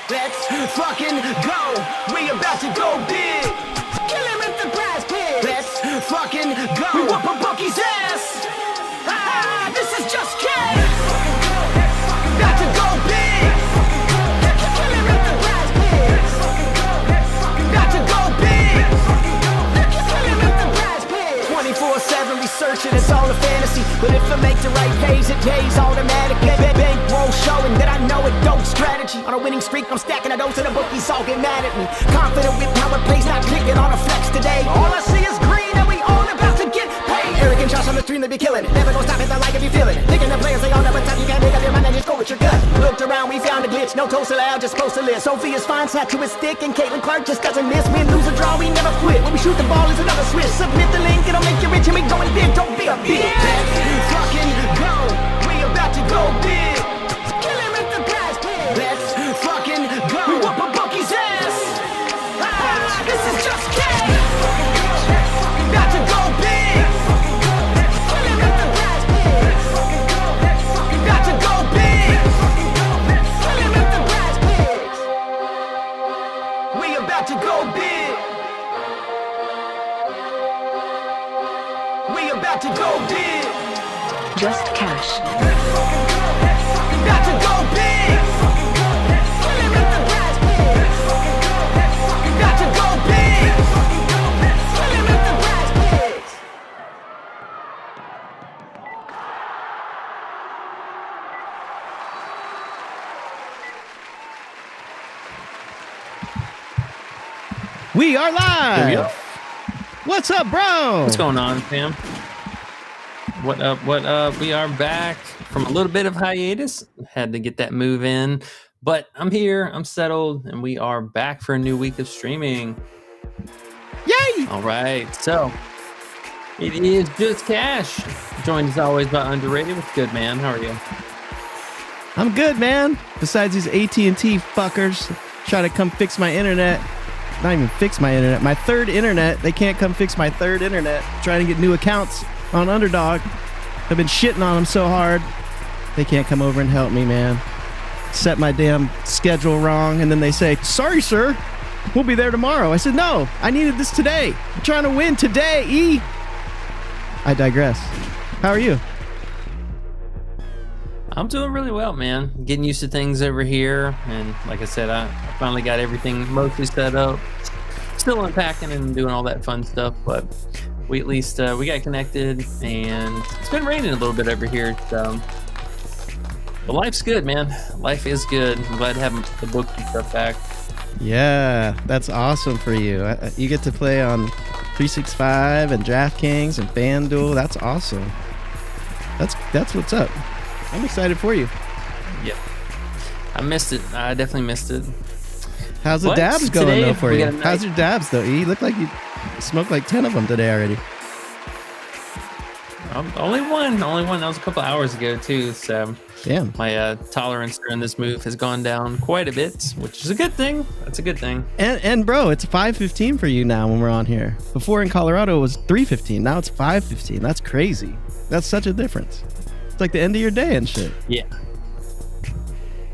Let's fucking go. We about to go big. Kill him with the Prizepicks. Let's fucking go. We whoop a bookie's ass. Ah, this is just cake. About to go big. Kill him with the Prizepicks. About to go big. Kill him with the Prizepicks. 24/7 researching, it's all a fantasy. But if I make the right pays, it pays automatic. Bankroll showing that I know it dope strategy. On a winning streak, I'm stacking a dose and the bookies all get mad at me. Confident with power plays, not clicking on a flex today. All I see is green and we all about to get paid. Arrogant shots on the stream, they be killing it. Never gonna stop it, I like if you feel it. Thinking the players, they all never time. You can't make up your mind and just go with your gut. Looked around, we found a glitch. No toast allowed, just supposed to live. Sophia's fine, sat to his stick, and Caitlin Clark just doesn't miss. Win, lose, or draw, we never quit. When we shoot the ball, is another switch. Submit the link, it'll make you rich, and we going big. Don't be a bitch. Let's fucking go. We about to go big. Kill him with the Prizepicks. Let's fucking go. We whoop a bookie's ass. Ah, this is just cake. About to go big. Kill him with the Prizepicks. About to go big. Kill him with the Prizepicks. We about to go big. We about to go big. Just cash. About to go big. Kill him with the Prizepicks. About to go big. Kill him with the Prizepicks. We are live. Here we go. What's up, bro? What's going on, fam? What up? What up? We are back from a little bit of hiatus. Had to get that move in, but I'm here. I'm settled, and we are back for a new week of streaming. Yay! All right, so it is Just Cash. Joined as always by Underrated. What's good, man? How are you? I'm good, man. Besides these AT&T fuckers trying to come fix my internet. Not even fix my internet. My third internet. They can't come fix my third internet. Trying to get new accounts on Underdog. I've been shitting on them so hard. They can't come over and help me, man. Set my damn schedule wrong, and then they say, "Sorry, sir. We'll be there tomorrow." I said, "No, I needed this today. I'm trying to win today, E." I digress. How are you? I'm doing really well, man. Getting used to things over here, and like I said, I finally got everything mostly set up. Still unpacking and doing all that fun stuff, but we at least we got connected, and it's been raining a little bit over here, so but life's good, man. Life is good. I'm glad to have the book and stuff back. Yeah, that's awesome for you. You get to play on 365 and DraftKings and FanDuel. That's awesome. That's what's up. I'm excited for you. Yep, I missed it. I definitely missed it. How's the But dabs going today though for we you? got a nice- How's your dabs though? You look like you smoked like 10 of them today already. Only one. That was a couple hours ago too. So Damn. my tolerance during this move has gone down quite a bit, which is a good thing. That's a good thing. And bro, it's 5:15 for you now when we're on here. Before in Colorado it was 3:15. Now it's 5:15. That's crazy. That's such a difference. It's like the end of your day and shit. Yeah.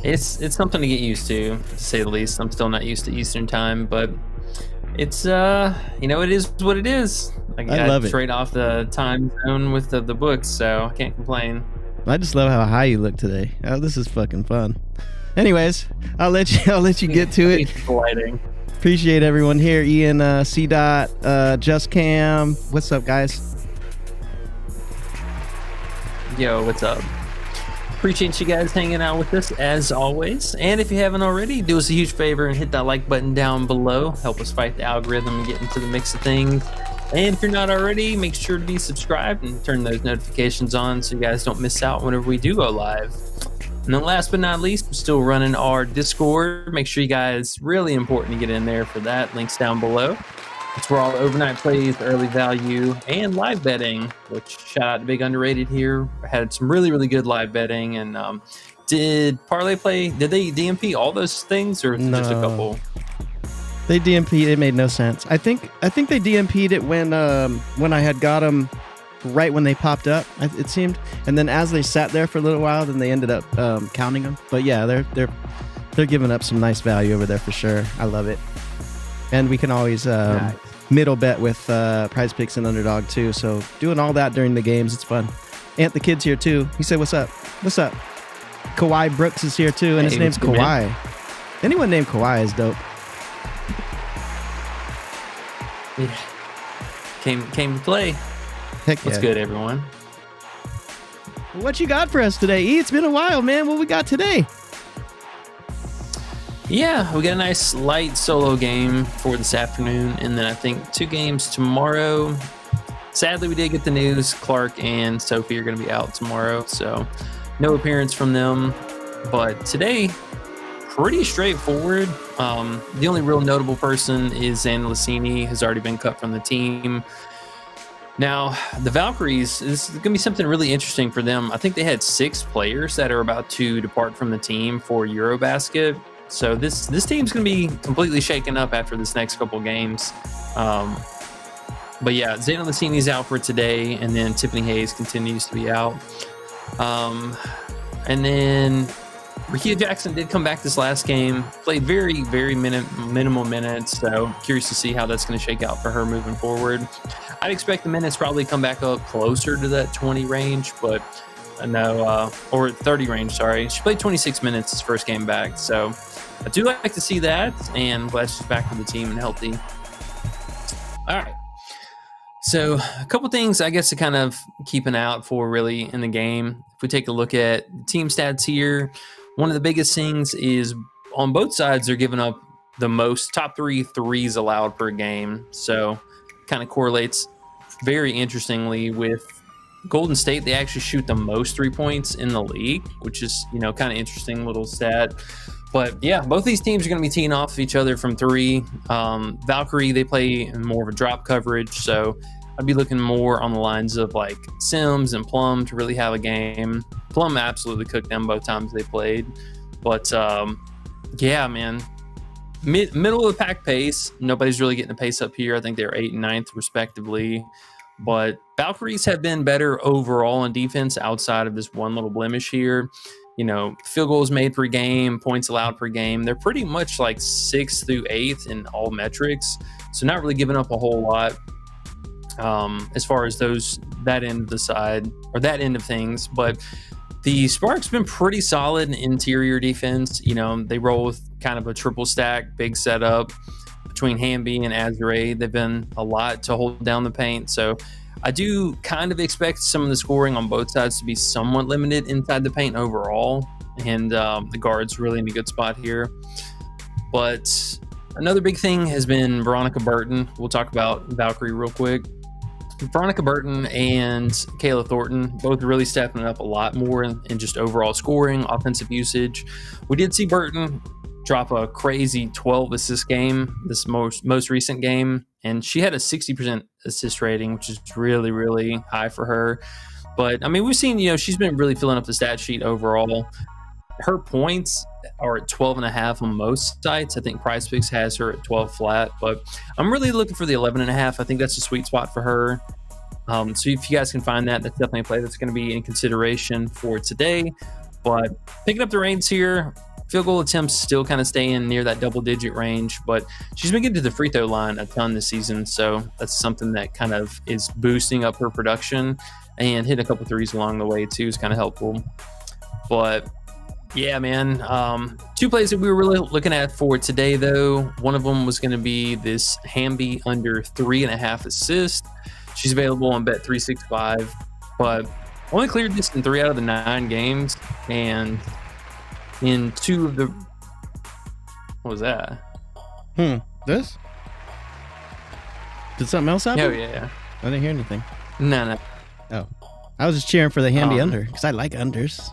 It's something to get used to say the least. I'm still not used to Eastern time, but it's it is what it is. I love it. Straight off the time zone with the books, so I can't complain. I just love how high you look today. Oh, this is fucking fun. Anyways, I'll let you get to it. It's lighting. Appreciate everyone here. Ian, C. Dot, Just Cam. What's up, guys? Yo, what's up? Appreciate you guys hanging out with us as always. And if you haven't already, do us a huge favor and hit that like button down below. Help us fight the algorithm and get into the mix of things. And if you're not already, make sure to be subscribed and turn those notifications on so you guys don't miss out whenever we do go live. And then last but not least, we're still running our Discord. Make sure you guys, really important to get in there for that. Links down below. It's where all the overnight plays, early value, and live betting, which shout out to Big Underrated here. Had some really, really good live betting. And did Parlay Play, did they DMP all those things or just a couple? They DMP'd. It made no sense. I think they DMP'd it when I had got them right when they popped up, it seemed. And then as they sat there for a little while, then they ended up counting them. But yeah, they're They're giving up some nice value over there for sure. I love it. And we can always middle bet with Prizepicks and Underdog too. So doing all that during the games, it's fun. Ant the kid's here too. He said, "What's up? What's up?" Kawhi Brooks is here too, and his name's Kawhi. Man. Anyone named Kawhi is dope. Yeah. Came to play. Heck yeah. What's good, everyone? What you got for us today, E? It's been a while, man. What we got today? Yeah, we got a nice light solo game for this afternoon, and then I think 2 games tomorrow. Sadly, we did get the news. Clark and Sophie are going to be out tomorrow, so no appearance from them. But today, pretty straightforward. The only real notable person is Xana Lassini, has already been cut from the team. Now, the Valkyries, this is going to be something really interesting for them. I think they had 6 players that are about to depart from the team for Eurobasket. So this team's going to be completely shaken up after this next couple games. But yeah, Xana Lassini's out for today, and then Tiffany Hayes continues to be out. And then Rickea Jackson did come back this last game, played very, very minimal minutes. So curious to see how that's going to shake out for her moving forward. I'd expect the minutes probably come back up closer to that 20 range, but no, or 30 range, sorry. She played 26 minutes his first game back. So I do like to see that, and I'm glad she's back with the team and healthy. All right. So a couple things I guess to kind of keep an eye out for really in the game. If we take a look at team stats here, one of the biggest things is on both sides, they're giving up the most top 3 threes allowed per game. So kind of correlates very interestingly with Golden State. They actually shoot the most 3 points in the league, which is, kind of interesting little stat. But yeah, both these teams are going to be teeing off of each other from 3. Valkyrie, they play in more of a drop coverage, so I'd be looking more on the lines of like Sims and Plum to really have a game. Plum absolutely cooked them both times they played. But yeah, man, middle of the pack pace. Nobody's really getting the pace up here. I think they're 8th and 9th respectively. But Valkyries have been better overall in defense outside of this one little blemish here. Field goals made per game, points allowed per game. They're pretty much like 6th through 8th in all metrics. So not really giving up a whole lot as far as that end of the side or that end of things. But the Sparks been pretty solid in interior defense. They roll with kind of a triple stack, big setup between Hamby and Azure. They've been a lot to hold down the paint. So I do kind of expect some of the scoring on both sides to be somewhat limited inside the paint overall, and the guard's really in a good spot here. But another big thing has been Veronica Burton. We'll talk about Valkyrie real quick. Veronica Burton and Kayla Thornton both really stepping up a lot more in just overall scoring, offensive usage. We did see Burton drop a crazy 12 assist game this most recent game, and she had a 60% assist rating, which is really, really high for her. But I mean, we've seen, she's been really filling up the stat sheet overall. Her points are at 12.5 on most sites. I think Prizepicks has her at 12 flat, but I'm really looking for the 11.5. I think that's a sweet spot for her. So if you guys can find that, that's definitely a play that's going to be in consideration for today. But picking up the reins here, field goal attempts still kind of staying near that double-digit range, but she's been getting to the free throw line a ton this season, so that's something that kind of is boosting up her production, and hitting a couple threes along the way too is kind of helpful. But yeah, man, 2 plays that we were really looking at for today, though. One of them was going to be this Hamby under 3.5 assists. She's available on Bet365, but only cleared this in 3 out of the 9 games, and in 2 of the... What was that? This? Did something else happen? Oh, yeah. I didn't hear anything. No. Oh. I was just cheering for the Hamby under, because I like unders.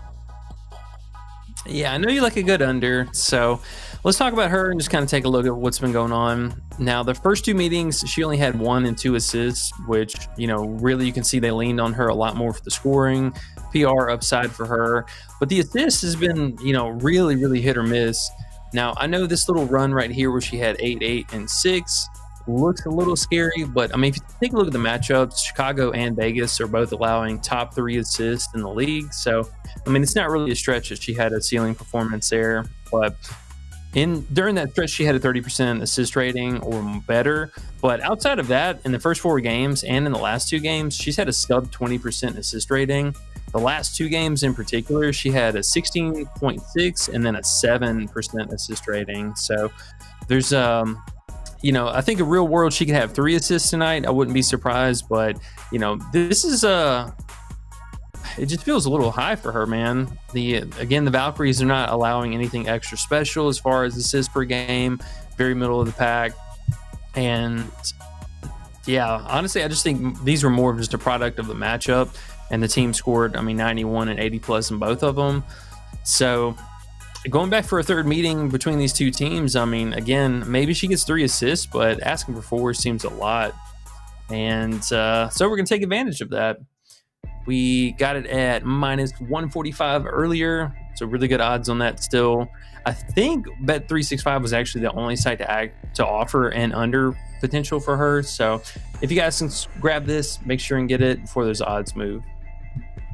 Yeah, I know you like a good under, so let's talk about her and just kind of take a look at what's been going on. Now, the first 2 meetings, she only had 1 and 2 assists, which, really you can see they leaned on her a lot more for the scoring. PR upside for her, but the assist has been, really, really hit or miss. Now, I know this little run right here where she had 8, 8, and 6 looks a little scary, but I mean, if you take a look at the matchups, Chicago and Vegas are both allowing top 3 assists in the league. So, I mean, it's not really a stretch that she had a ceiling performance there, but during that stretch, she had a 30% assist rating or better. But outside of that, in the first 4 games and in the last 2 games, she's had a sub 20% assist rating. The last 2 games in particular, she had a 16.6 and then a 7% assist rating. So there's, I think in real world she could have 3 assists tonight. I wouldn't be surprised, but this is it just feels a little high for her, man. The Valkyries are not allowing anything extra special as far as assists per game, very middle of the pack. And yeah, honestly, I just think these were more of just a product of the matchup, and the team scored, 91 and 80 plus in both of them. So going back for a third meeting between these two teams, again, maybe she gets 3 assists, but asking for 4 seems a lot. And so we're going to take advantage of that. We got it at minus 145 earlier, so really good odds on that still. I think Bet365 was actually the only site to offer an under potential for her. So if you guys can grab this, make sure and get it before those odds move.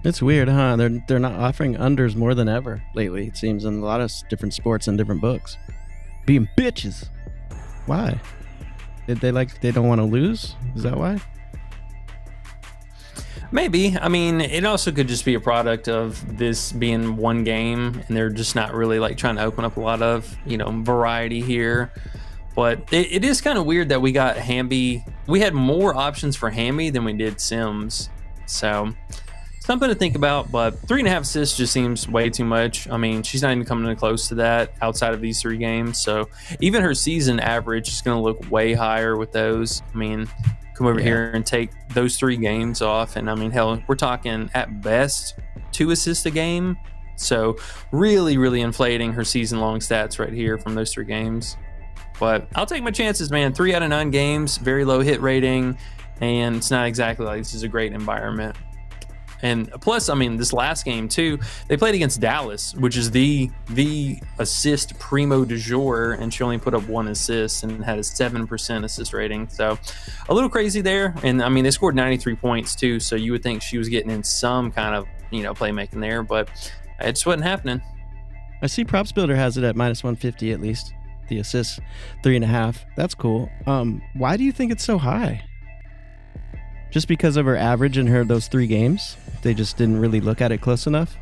It's weird, huh? They're not offering unders more than ever lately, it seems, in a lot of different sports and different books. Being bitches. Why? They don't want to lose? Is that why? Maybe. It also could just be a product of this being one game, and they're just not really trying to open up a lot of, variety here. But it is kind of weird that we got Hamby. We had more options for Hamby than we did Sims. So something to think about, but 3.5 assists just seems way too much. She's not even coming close to that outside of these 3 games. So even her season average is going to look way higher with those. Come over here and take those 3 games off. And hell, we're talking at best 2 assists a game. So really, really inflating her season long stats right here from those 3 games. But I'll take my chances, man. 3 out of 9 games, very low hit rating. And it's not exactly like this is a great environment. And plus, this last game too, they played against Dallas, which is the assist primo du jour, and she only put up 1 assist and had a 7% assist rating. So a little crazy there. And they scored 93 points too, so you would think she was getting in some kind of playmaking there, but it just wasn't happening. I see Props Builder has it at minus 150 at least. The assists 3.5. That's cool. Why do you think it's so high? Just because of her average in those 3 games? They just didn't really look at it close enough?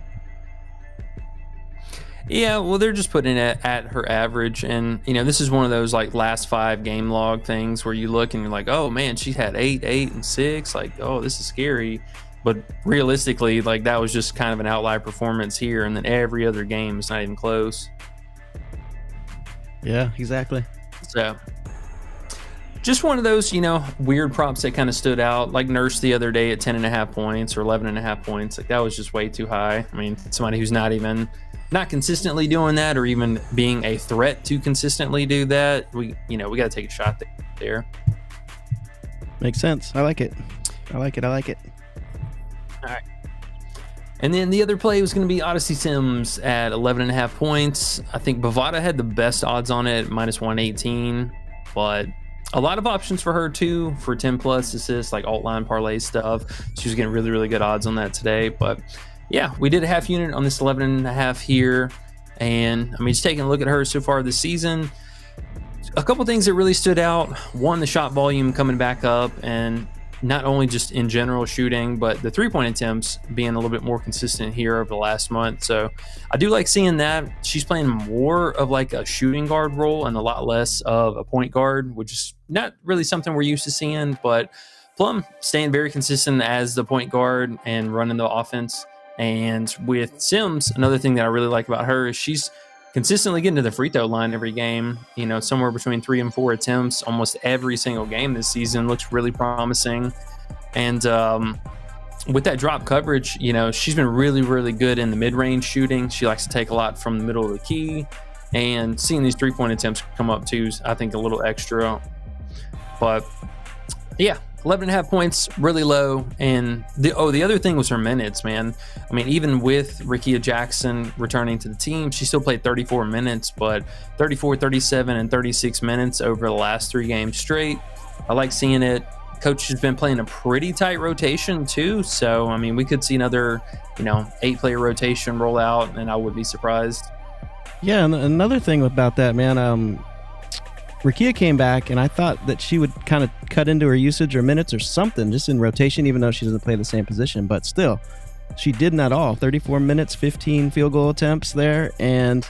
Yeah, well, they're just putting it at her average. And, this is one of those last 5 game log things where you look and you're like, oh man, she had 8, and 6. Oh, this is scary. But realistically, that was just kind of an outlier performance here. And then every other game is not even close. Yeah, exactly. So just one of those, weird props that kind of stood out, like Nurse the other day at 10.5 points or 11.5 points. That was just way too high. Somebody who's not consistently doing that, or even being a threat to consistently do that. We got to take a shot there. Makes sense. I like it. All right. And then the other play was going to be Odyssey Sims at 11.5 points. I think Bovada had the best odds on it, minus 118, but a lot of options for her too for 10 plus assists, like alt line parlay stuff. She was getting really, really good odds on that today. But yeah, we did a half unit on this 11.5 here. And just taking a look at her so far this season, a couple things that really stood out. One, the shot volume coming back up, and not only just in general shooting, but the 3-point attempts being a little bit more consistent here over the last month. So I do like seeing that. She's playing more of a shooting guard role and a lot less of a point guard, which is not really something we're used to seeing. But Plum staying very consistent as the point guard and running the offense. And with Sims, another thing that I really like about her is she's consistently getting to the free throw line every game, somewhere between 3 and 4 attempts almost every single game this season. Looks really promising. And with that drop coverage, she's been really, really good in the mid-range shooting. She likes to take a lot from the middle of the key, and seeing these 3-point attempts come up too is, I think, a little extra. But yeah, 11.5 points, really low. And the other thing was her minutes, man. Even with Rickea Jackson returning to the team, she still played 34 minutes, but 34, 37, and 36 minutes over the last 3 games straight. I like seeing it. Coach has been playing a pretty tight rotation too. So, we could see another, 8-player rotation roll out, and I would be surprised. Yeah, and another thing about that, man, Rakia came back, and I thought that she would kind of cut into her usage or minutes or something, just in rotation, even though she doesn't play the same position. But still, she didn't at all. 34 minutes, 15 field goal attempts there. And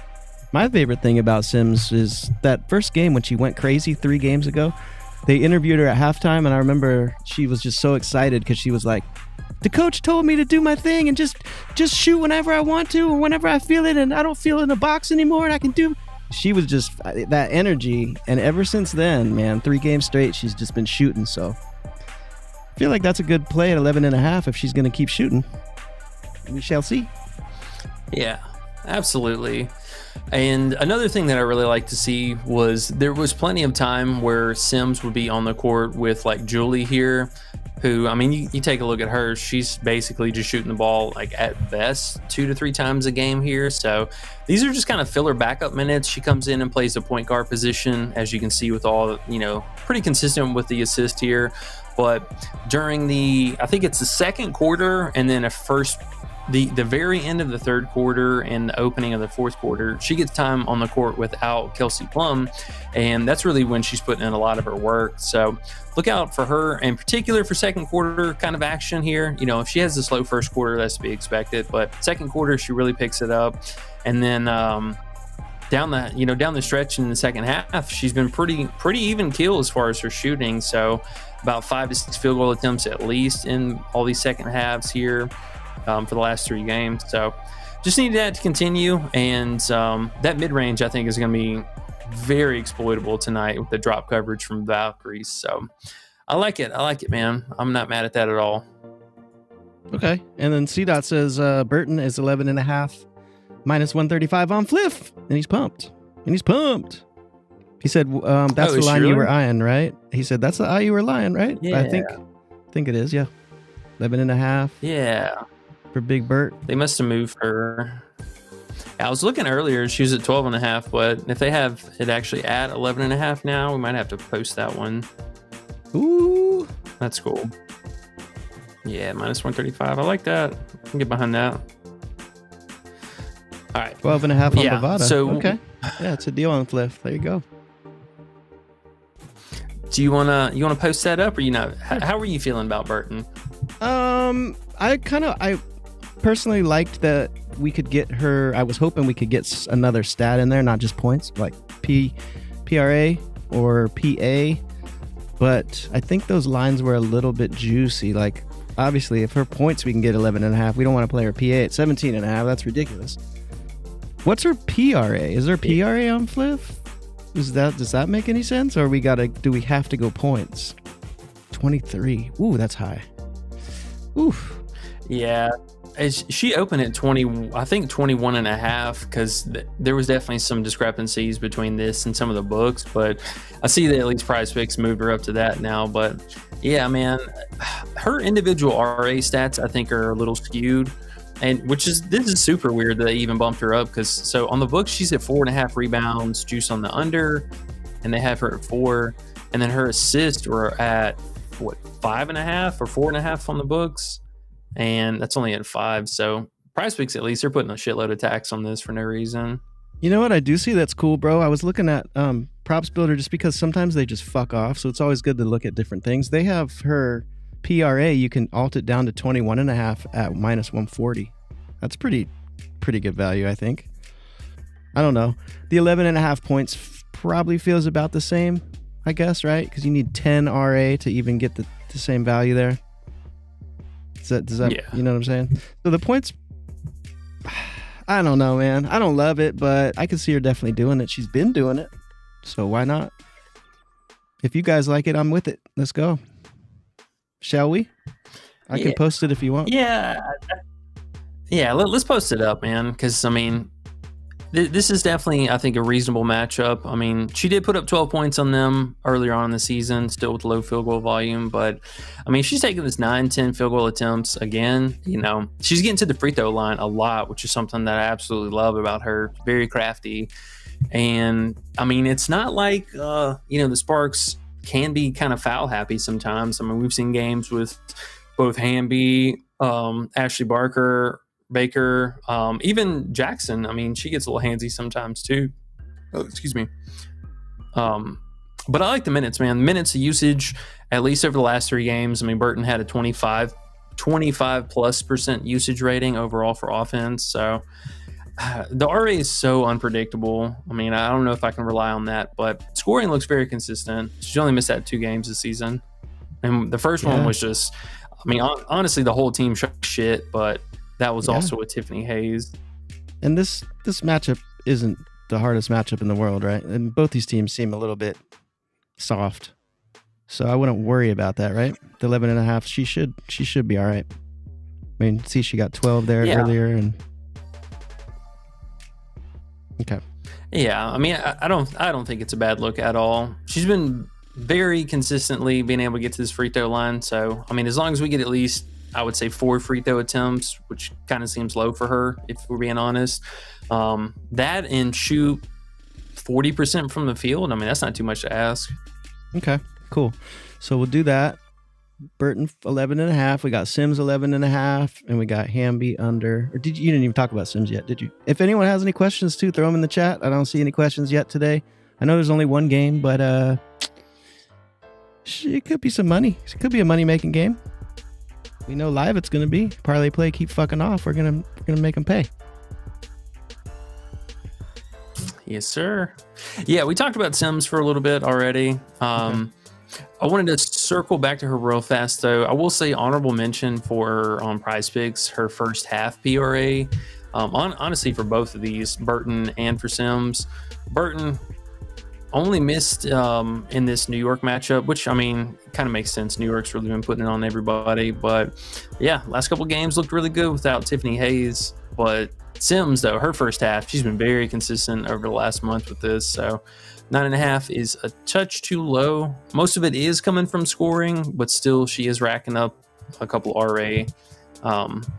my favorite thing about Sims is that first game when she went crazy 3 games ago, they interviewed her at halftime, and I remember she was just so excited because she was like, the coach told me to do my thing and just shoot whenever I want to or whenever I feel it, and I don't feel in a box anymore, and I can do. She was just that energy, and ever since then, man, 3 games straight, she's just been shooting. So I feel like that's a good play at 11.5 if she's going to keep shooting. We shall see. Yeah, absolutely. And another thing that I really like to see was there was plenty of time where Sims would be on the court with like Julie here, who, I mean, you take a look at her, she's basically just shooting the ball like at best 2 to 3 times a game here. So these are just kind of filler backup minutes. She comes in and plays the point guard position, as you can see with all, pretty consistent with the assist here. But during I think it's the second quarter and then the very end of the third quarter and the opening of the fourth quarter, she gets time on the court without Kelsey Plum, and that's really when she's putting in a lot of her work. So look out for her, in particular for second quarter kind of action here. If she has a slow first quarter, that's to be expected, but second quarter she really picks it up. And then down the stretch in the second half, she's been pretty even keel as far as her shooting. So about 5 to 6 field goal attempts at least in all these second halves here. For the last 3 games. So just need that to continue. And that mid-range, I think, is going to be very exploitable tonight with the drop coverage from Valkyries. So I like it, man. I'm not mad at that at all. Okay. And then C-Dot says Burton is 11.5 minus 135 on Fliff. And he's pumped. He said that's the line you were eyeing, right? He said that's the eye you were lying, right? Yeah. I think it is, yeah. 11.5. Yeah. For Big Bert. They must have moved her. I was looking earlier, she was at 12.5, but if they have it actually at 11.5 now, we might have to post that one. Ooh. That's cool. Yeah, minus 135. I like that. I can get behind that. All right. 12.5 on Bovada. So, okay. Yeah, it's a deal on Fliff. There you go. Do you wanna post that up, or how are you feeling about Burton? I personally liked that we could get her. I was hoping we could get another stat in there, not just points, like PRA or PA. But I think those lines were a little bit juicy. Like, obviously, if her points we can get 11.5, we don't want to play her PA at 17.5. That's ridiculous. What's her PRA? Is there PRA on Fliff? Does that make any sense? Or do we have to go points? 23. Ooh, that's high. Oof. Yeah. She opened at 20, I think 21.5, because there was definitely some discrepancies between this and some of the books, but I see that at least Prizepicks moved her up to that now. But yeah, man, her individual RA stats I think are a little skewed, and this is super weird that they even bumped her up, because so on the books she's at 4.5 rebounds, juice on the under, and they have her at 4, and then her assists were at 5.5 or 4.5 on the books, and that's only at 5. So Prizepicks, at least, they're putting a shitload of tax on this for no reason. You know what I do see that's cool, bro? I was looking at Props Builder just because sometimes they just fuck off, so it's always good to look at different things. They have her PRA, you can alt it down to 21.5 at minus 140. That's pretty good value, I think. I don't know. The 11.5 points probably feels about the same, I guess, right? Because you need 10 RA to even get the same value there. Does that yeah. You know what I'm saying? So the points, I don't know, man. I don't love it, but I can see her definitely doing it. She's been doing it, so why not? If you guys like it, I'm with it. Let's go. Shall we? I can post it if you want. Yeah. Let's post it up, man, because I mean, this is definitely, I think, a reasonable matchup. I mean, she did put up 12 points on them earlier on in the season, still with low field goal volume. But, I mean, she's taking this 9-10 field goal attempts again. She's getting to the free throw line a lot, which is something that I absolutely love about her. Very crafty. And, I mean, it's not like, the Sparks can be kind of foul happy sometimes. I mean, we've seen games with both Hamby, Ashley Barker, Baker, even Jackson. I mean, she gets a little handsy sometimes too. Oh, excuse me. But I like the minutes, man. Minutes of usage, at least over the last 3 games. I mean, Burton had a 25 plus % usage rating overall for offense. So the RA is so unpredictable. I mean, I don't know if I can rely on that, but scoring looks very consistent. She only missed that 2 games this season. And the first one was just, I mean, honestly, the whole team shot shit, but that was also with Tiffany Hayes. And this matchup isn't the hardest matchup in the world, right? And both these teams seem a little bit soft. So I wouldn't worry about that, right? The 11.5, she should be all right. I mean, see, she got 12 there earlier, and okay. Yeah, I mean, I don't think it's a bad look at all. She's been very consistently being able to get to this free throw line. So, I mean, as long as we get at least, I would say 4 free throw attempts, which kind of seems low for her, if we're being honest. That and shoot 40% from the field. I mean, that's not too much to ask. Okay, cool. So we'll do that. Burton 11.5. We got Sims 11.5, and we got Hamby under. Or you didn't even talk about Sims yet, did you? If anyone has any questions too, throw them in the chat. I don't see any questions yet today. I know there's only one game, but it could be some money. It could be a money making game. We know live it's gonna be parlay play. Keep fucking off. We're gonna make them pay. Yes, sir. Yeah, we talked about Sims for a little bit already. Okay. I wanted to circle back to her real fast, though. I will say honorable mention for her on Prizepicks, her first half PRA. Honestly, for both of these, Burton and for Sims. Burton only missed in this New York matchup, which, I mean, kind of makes sense. New York's really been putting it on everybody. But, yeah, last couple games looked really good without Tiffany Hayes. But Sims, though, her first half, she's been very consistent over the last month with this. So 9.5 is a touch too low. Most of it is coming from scoring, but still she is racking up a couple RA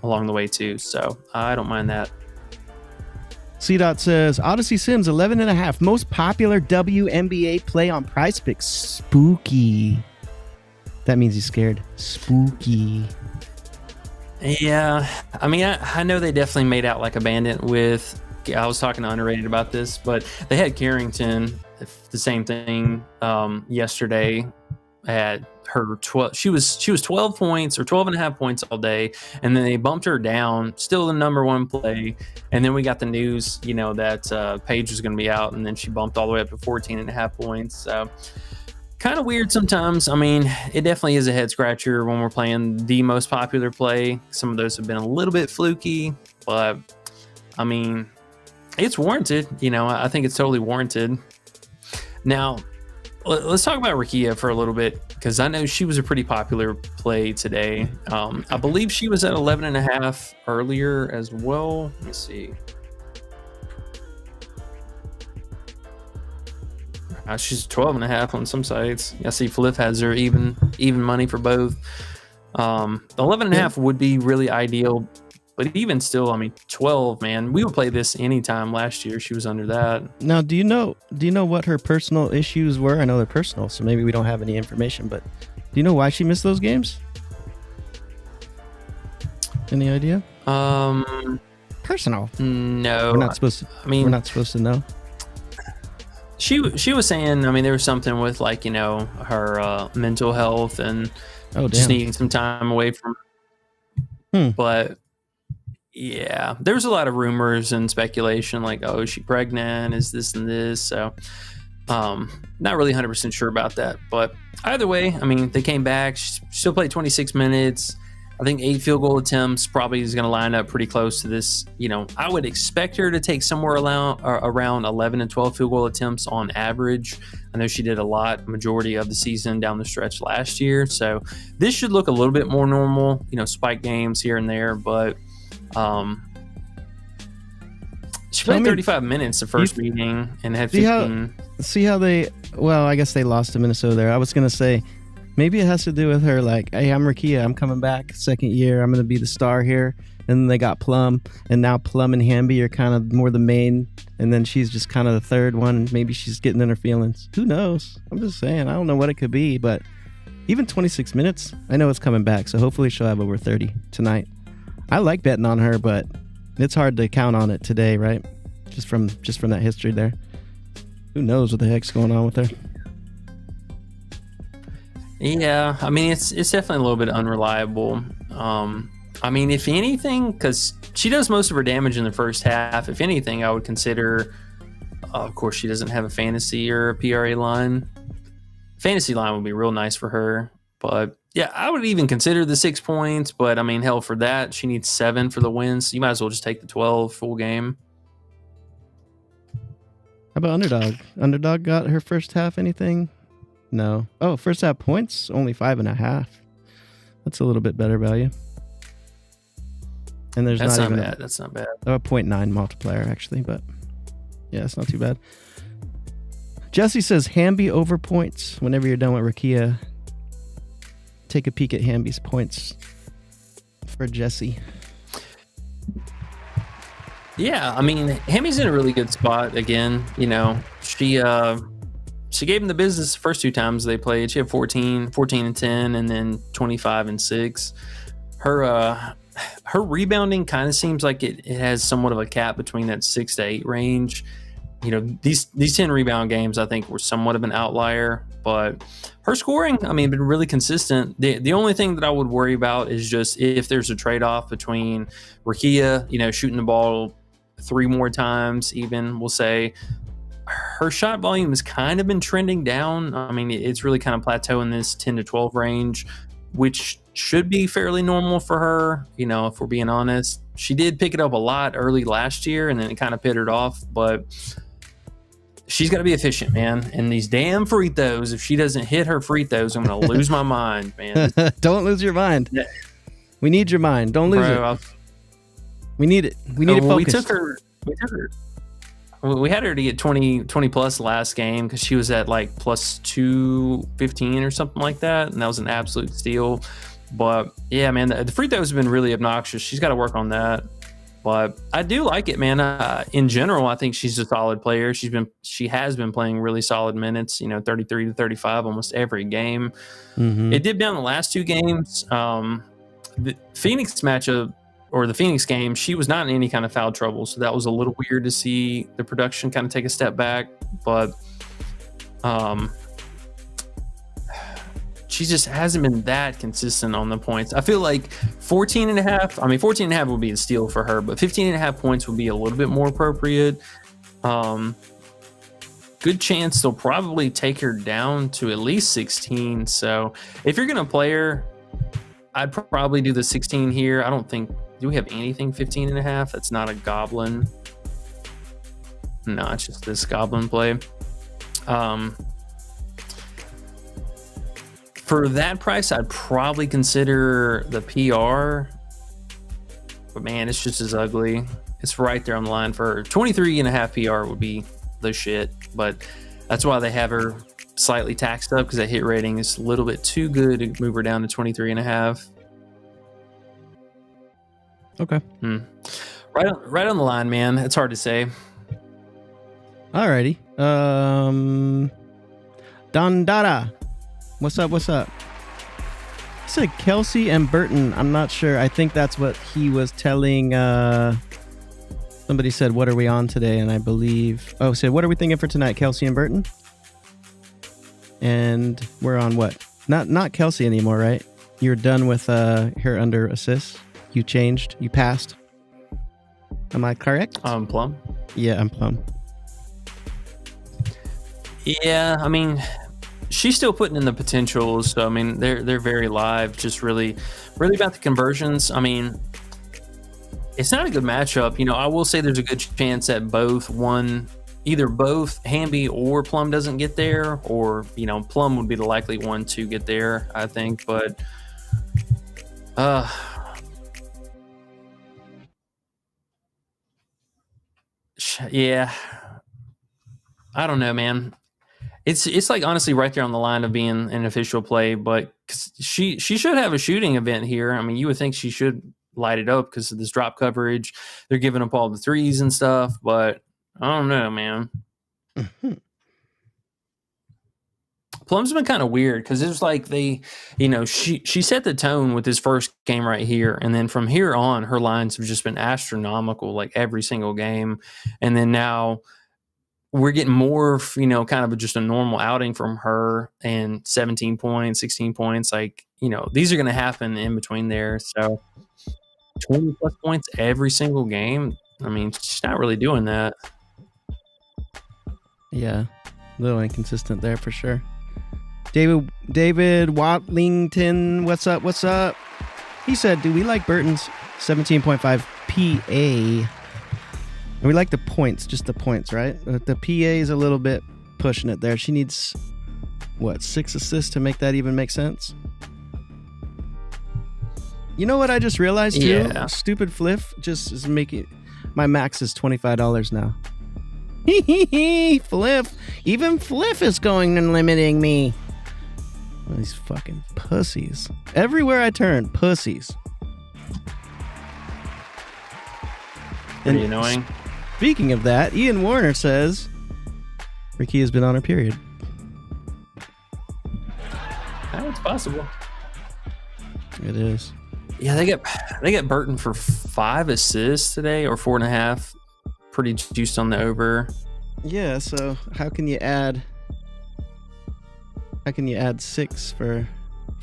along the way too. So I don't mind that. C-Dot says, Odyssey Sims 11.5. Most popular WNBA play on Prizepicks. Spooky. That means he's scared. Spooky. Yeah, I mean, I know they definitely made out like a bandit with, I was talking to Underrated about this, but they had Carrington, the same thing yesterday at her 12. She was 12 points or 12.5 points all day, and then they bumped her down, still the number 1 play. And then we got the news, that Paige was going to be out, and then she bumped all the way up to 14.5 points. So kind of weird sometimes. I mean, it definitely is a head scratcher when we're playing the most popular play. Some of those have been a little bit fluky, but I mean, it's warranted. I think it's totally warranted. Now, let's talk about Rakia for a little bit, because I know she was a pretty popular play today. I believe she was at 11.5 earlier as well. Let me see. She's 12.5 on some sites. I see Flip has her even money for both. 11.5 would be really ideal, but even still, I mean, 12, man. We would play this anytime last year. She was under that. Now, do you know what her personal issues were? I know they're personal, so maybe we don't have any information, but do you know why she missed those games? Any idea? Personal. No. We're not supposed to. We're not supposed to know. She was saying, I mean, there was something with her mental health and just needing some time away from her. But yeah, there was a lot of rumors and speculation like, oh, is she pregnant? Is this and this? So not really 100% sure about that. But either way, I mean, they came back. She still played 26 minutes. I think 8 field goal attempts probably is going to line up pretty close to this. I would expect her to take somewhere around 11 and 12 field goal attempts on average. I know she did a lot, majority of the season down the stretch last year. So this should look a little bit more normal, spike games here and there. But she played 35 minutes the first meeting and had 15. See how they, well, I guess they lost to Minnesota there. I was going to say, maybe it has to do with her, like, hey, I'm Rakia. I'm coming back second year. I'm going to be the star here. And then they got Plum. And now Plum and Hamby are kind of more the main. And then she's just kind of the third one. Maybe she's getting in her feelings. Who knows? I'm just saying. I don't know what it could be. But even 26 minutes, I know it's coming back. So hopefully she'll have over 30 tonight. I like betting on her, but It's hard to count on it today, right? Just from that history there. Who knows what the heck's going on with her? Yeah, I mean, it's definitely a little bit unreliable. I mean, if anything, because she does most of her damage in the first half, if anything, I would consider, of course, she doesn't have a fantasy or a PRA line. Fantasy line would be real nice for her. But yeah, I would even consider the 6 points. But I mean, hell, for that, she needs 7 for the wins. So you might as well just take the 12 full game. How about Underdog? Underdog got her first half anything? No. Oh, first half points? Only 5.5. That's a little bit better value. And there's That's not even bad. That's not bad. a 0.9 multiplier, actually. But yeah, it's not too bad. Jesse says Hamby over points. Whenever you're done with Rakia, take a peek at Hamby's points for Jesse. Yeah, I mean, Hammy's in a really good spot again. You know, she gave him the business the first 2 times they played. She had 14 and 10, and then 25 and 6. Her rebounding kind of seems like it has somewhat of a cap between that 6 to 8 range. You know, these 10 rebound games I think were somewhat of an outlier, but her scoring, I mean, been really consistent. The only thing that I would worry about is just if there's a trade-off between Rakia, you know, shooting the ball 3 more times, even, we'll say. Her shot volume has kind of been trending down. I mean, it's really kind of plateauing this 10 to 12 range, which should be fairly normal for her, you know, if we're being honest. She did pick it up a lot early last year, and then it kind of pittered off, but she's got to be efficient, man. And these damn free throws, if she doesn't hit her free throws, I'm going to lose my mind, man. Don't lose your mind. Yeah. We need your mind. Don't lose it. We need it. We need it focused. We had her to get 20 plus last game because she was at like plus 215 or something like that, and that was an absolute steal. But yeah, man, the free throws have been really obnoxious. She's got to work on that. But I do like it, man. In general, I think she's a solid player. She has been playing really solid minutes. You know, 33 to 35 almost every game. Mm-hmm. It dipped down the last 2 games. The Phoenix matchup, or the Phoenix game, she was not in any kind of foul trouble, so that was a little weird to see the production kind of take a step back. But she just hasn't been that consistent on the points. I feel like 14 and a half would be a steal for her, but 15 and a half points would be a little bit more appropriate. Good chance they'll probably take her down to at least 16. So if you're going to play her, I'd probably do the 16 here. I don't think, do we have anything 15 and a half? That's not a goblin. No, it's just this goblin play. For that price, I'd probably consider the PR, but man, it's just as ugly. It's right there on the line for her. 23 and a half PR would be the shit, but that's why they have her slightly taxed up, because that hit rating is a little bit too good to move her down to 23 and a half. Okay. Right on the line, man. It's hard to say. Alrighty. Dondada. What's up? He said Kelsey and Burton. I'm not sure. I think that's what he was telling. Somebody said, what are we on today? And I believe... Oh, said, what are we thinking for tonight? Kelsey and Burton? And we're on what? Not Kelsey anymore, right? You're done with her under assists. You changed. You passed. Am I correct? Plum? Yeah, I'm Plum. Yeah, I mean... She's still putting in the potentials, so I mean they're very live. Just really about the conversions. I mean, it's not a good matchup. You know, I will say there's a good chance that either both Hamby or Plum doesn't get there, or you know, Plum would be the likely one to get there, I think. But yeah, I don't know, man. It's like honestly right there on the line of being an official play, but she should have a shooting event here. I mean, you would think she should light it up because of this drop coverage. They're giving up all the threes and stuff, but I don't know, man. Plum's been kind of weird because it was like she set the tone with his first game right here, and then from here on, her lines have just been astronomical, like every single game, and then now we're getting more, kind of just a normal outing from her, and 17 points, 16 points, like these are going to happen in between there. So 20 plus points every single game. I mean, she's not really doing that. Yeah, a little inconsistent there for sure. David Watlington, what's up? He said, do we like Burton's 17.5 PA? And we like the points, just the points, right? The PA is a little bit pushing it there. She needs, 6 assists to make that even make sense? You know what I just realized too? Yeah. Stupid Fliff just is making, my max is $25 now. Fliff. Even Fliff is going and limiting me. Oh, these fucking pussies. Everywhere I turn, pussies. Pretty annoying. Speaking of that, Ian Warner says Ricky has been on her period. It's possible. It is. Yeah, they get Burton for 5 assists today, or 4.5. Pretty juiced on the over. Yeah, so how can you add 6 for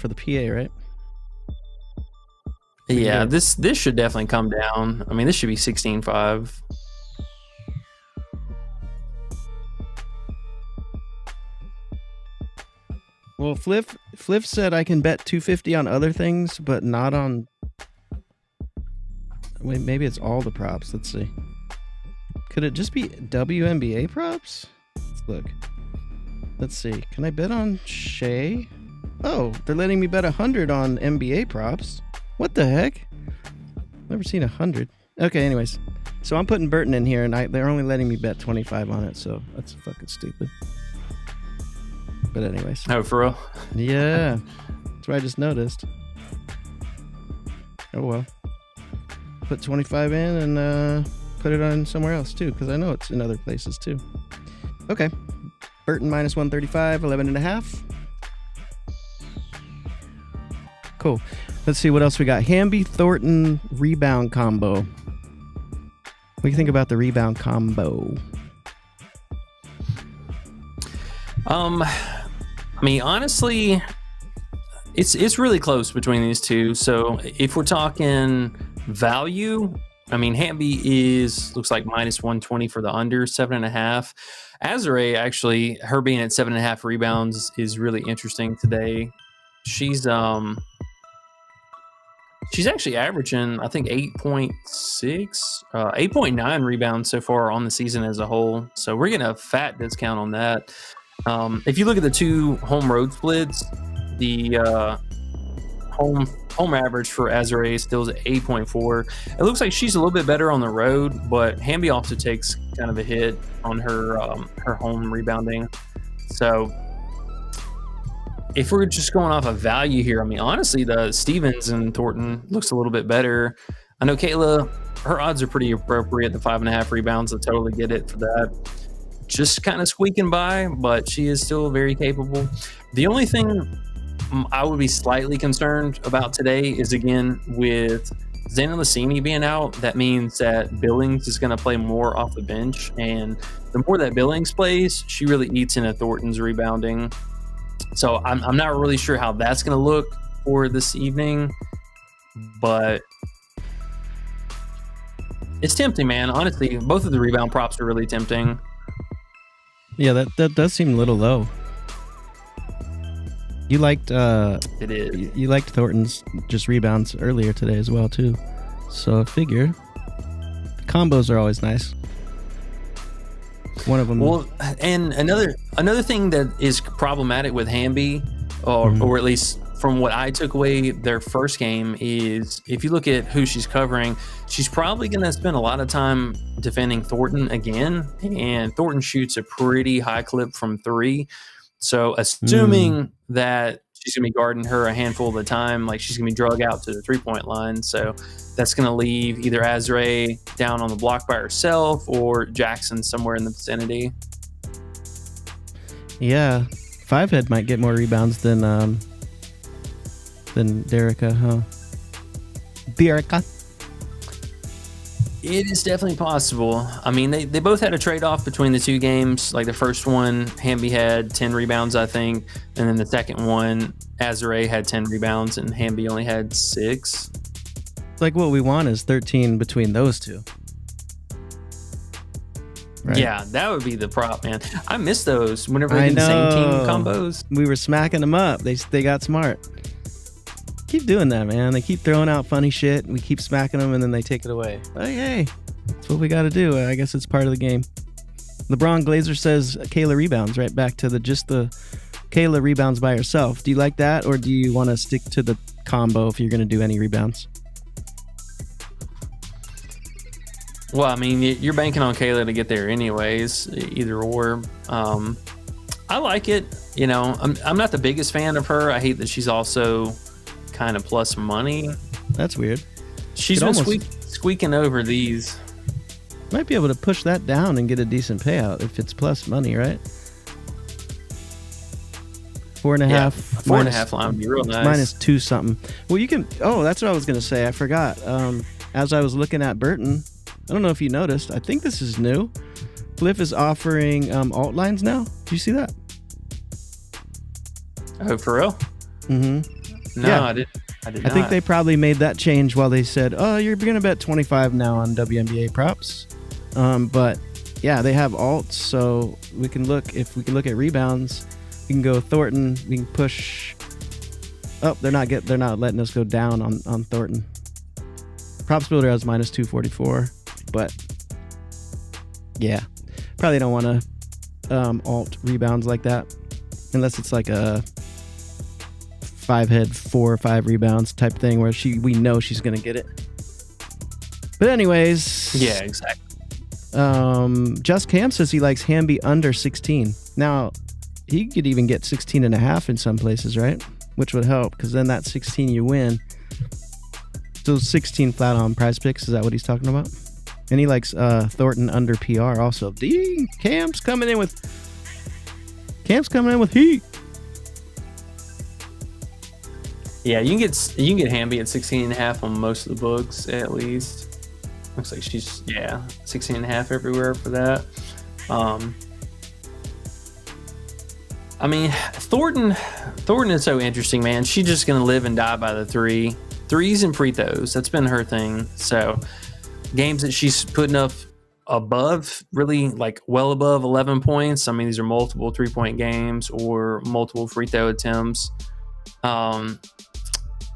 the PA, right? Yeah, this should definitely come down. I mean, this should be 16.5. Well, Fliff said I can bet 250 on other things, but not on. Wait, maybe it's all the props. Let's see. Could it just be WNBA props? Let's look. Let's see. Can I bet on Shea? Oh, they're letting me bet 100 on NBA props. What the heck? Never seen 100. Okay, anyways. So I'm putting Burton in here, and they're only letting me bet 25 on it, so that's fucking stupid. But anyways. Oh, for real? Yeah. That's what I just noticed. Oh, well. Put 25 in and put it on somewhere else, too, because I know it's in other places, too. Okay. Burton minus 135, 11.5. Cool. Let's see what else we got. Hamby-Thornton rebound combo. What do you think about the rebound combo? I mean, honestly, it's really close between these two. So if we're talking value, I mean, Hamby looks like minus 120 for the under, 7.5. Azare, actually, her being at 7.5 rebounds is really interesting today. She's actually averaging, I think, 8.9 rebounds so far on the season as a whole. So we're getting a fat discount on that. If you look at the two home road splits, the home average for Azare still is at 8.4. It looks like she's a little bit better on the road, but Hamby also takes kind of a hit on her home rebounding. So if we're just going off of value here, I mean, honestly, the Stevens and Thornton looks a little bit better. I know Kayla, her odds are pretty appropriate, the 5.5 rebounds. I totally get it for that. Just kind of squeaking by, but she is still very capable. The only thing I would be slightly concerned about today is, again, with Zana Lassini being out, that means that Billings is going to play more off the bench. And the more that Billings plays, she really eats into Thornton's rebounding. So I'm not really sure how that's going to look for this evening, but it's tempting, man. Honestly, both of the rebound props are really tempting. Yeah, that does seem a little low. You liked It is. You liked Thornton's just rebounds earlier today as well too. So I figure the combos are always nice. One of them. Well, and another thing that is problematic with Hamby, or at least from what I took away their first game, is if you look at who she's covering, she's probably going to spend a lot of time defending Thornton again, and Thornton shoots a pretty high clip from 3. So assuming that she's going to be guarding her a handful of the time, like she's going to be drug out to the 3-point line. So that's going to leave either Azare down on the block by herself or Jackson somewhere in the vicinity. Yeah. Fivehead might get more rebounds than Derica, huh? Derica. It is definitely possible. I mean, they both had a trade-off between the two games. Like the first one, Hamby had 10 rebounds, I think. And then the second one, Azare had 10 rebounds and Hamby only had 6. Like what we want is 13 between those two. Right? Yeah, that would be the prop, man. I miss those whenever they did the same team combos. We were smacking them up. They got smart. Keep doing that, man. They keep throwing out funny shit. We keep smacking them, and then they take it away. But hey, that's what we got to do. I guess it's part of the game. LeBron Glazer says Kayla rebounds. Right back to the Kayla rebounds by herself. Do you like that, or do you want to stick to the combo if you're going to do any rebounds? Well, I mean, you're banking on Kayla to get there anyways, either or. I like it. You know, I'm not the biggest fan of her. I hate that she's also kind of plus money. That's weird. She's been squeaking over these. Might be able to push that down and get a decent payout if it's plus money, right? 4.5. Yeah, 4.5 line would be real nice. Minus 2 something. Well, you can. Oh, that's what I was gonna say. I forgot. As I was looking at Burton, I don't know if you noticed. I think this is new. Fliff is offering alt lines now. Do you see that? Oh, for real? Mm-hmm. No, yeah. I did not. I think they probably made that change while they said, "Oh, you're gonna bet 25 now on WNBA props." But yeah, they have alts, so we can look. If we can look at rebounds, we can go Thornton. We can push. Oh, they're not letting us go down on Thornton. Props Builder has minus 244, but yeah, probably don't want to alt rebounds like that unless it's like a 5-head 4 or 5 rebounds type thing where we know she's gonna get it. But anyways, yeah, exactly. Just Cam says he likes Hamby under 16. Now he could even get 16.5 in some places, right? Which would help because then that 16 you win. So 16 flat on Prizepicks, is that what he's talking about? And he likes Thornton under PR also. Cam's coming in with heat. Yeah, you can get Hamby at 16.5 on most of the books at least. Looks like she's 16.5 everywhere for that. I mean, Thornton is so interesting, man. She's just gonna live and die by the threes and free throws. That's been her thing. So games that she's putting up above, really like well above 11 points. I mean, these are multiple 3-point games or multiple free throw attempts.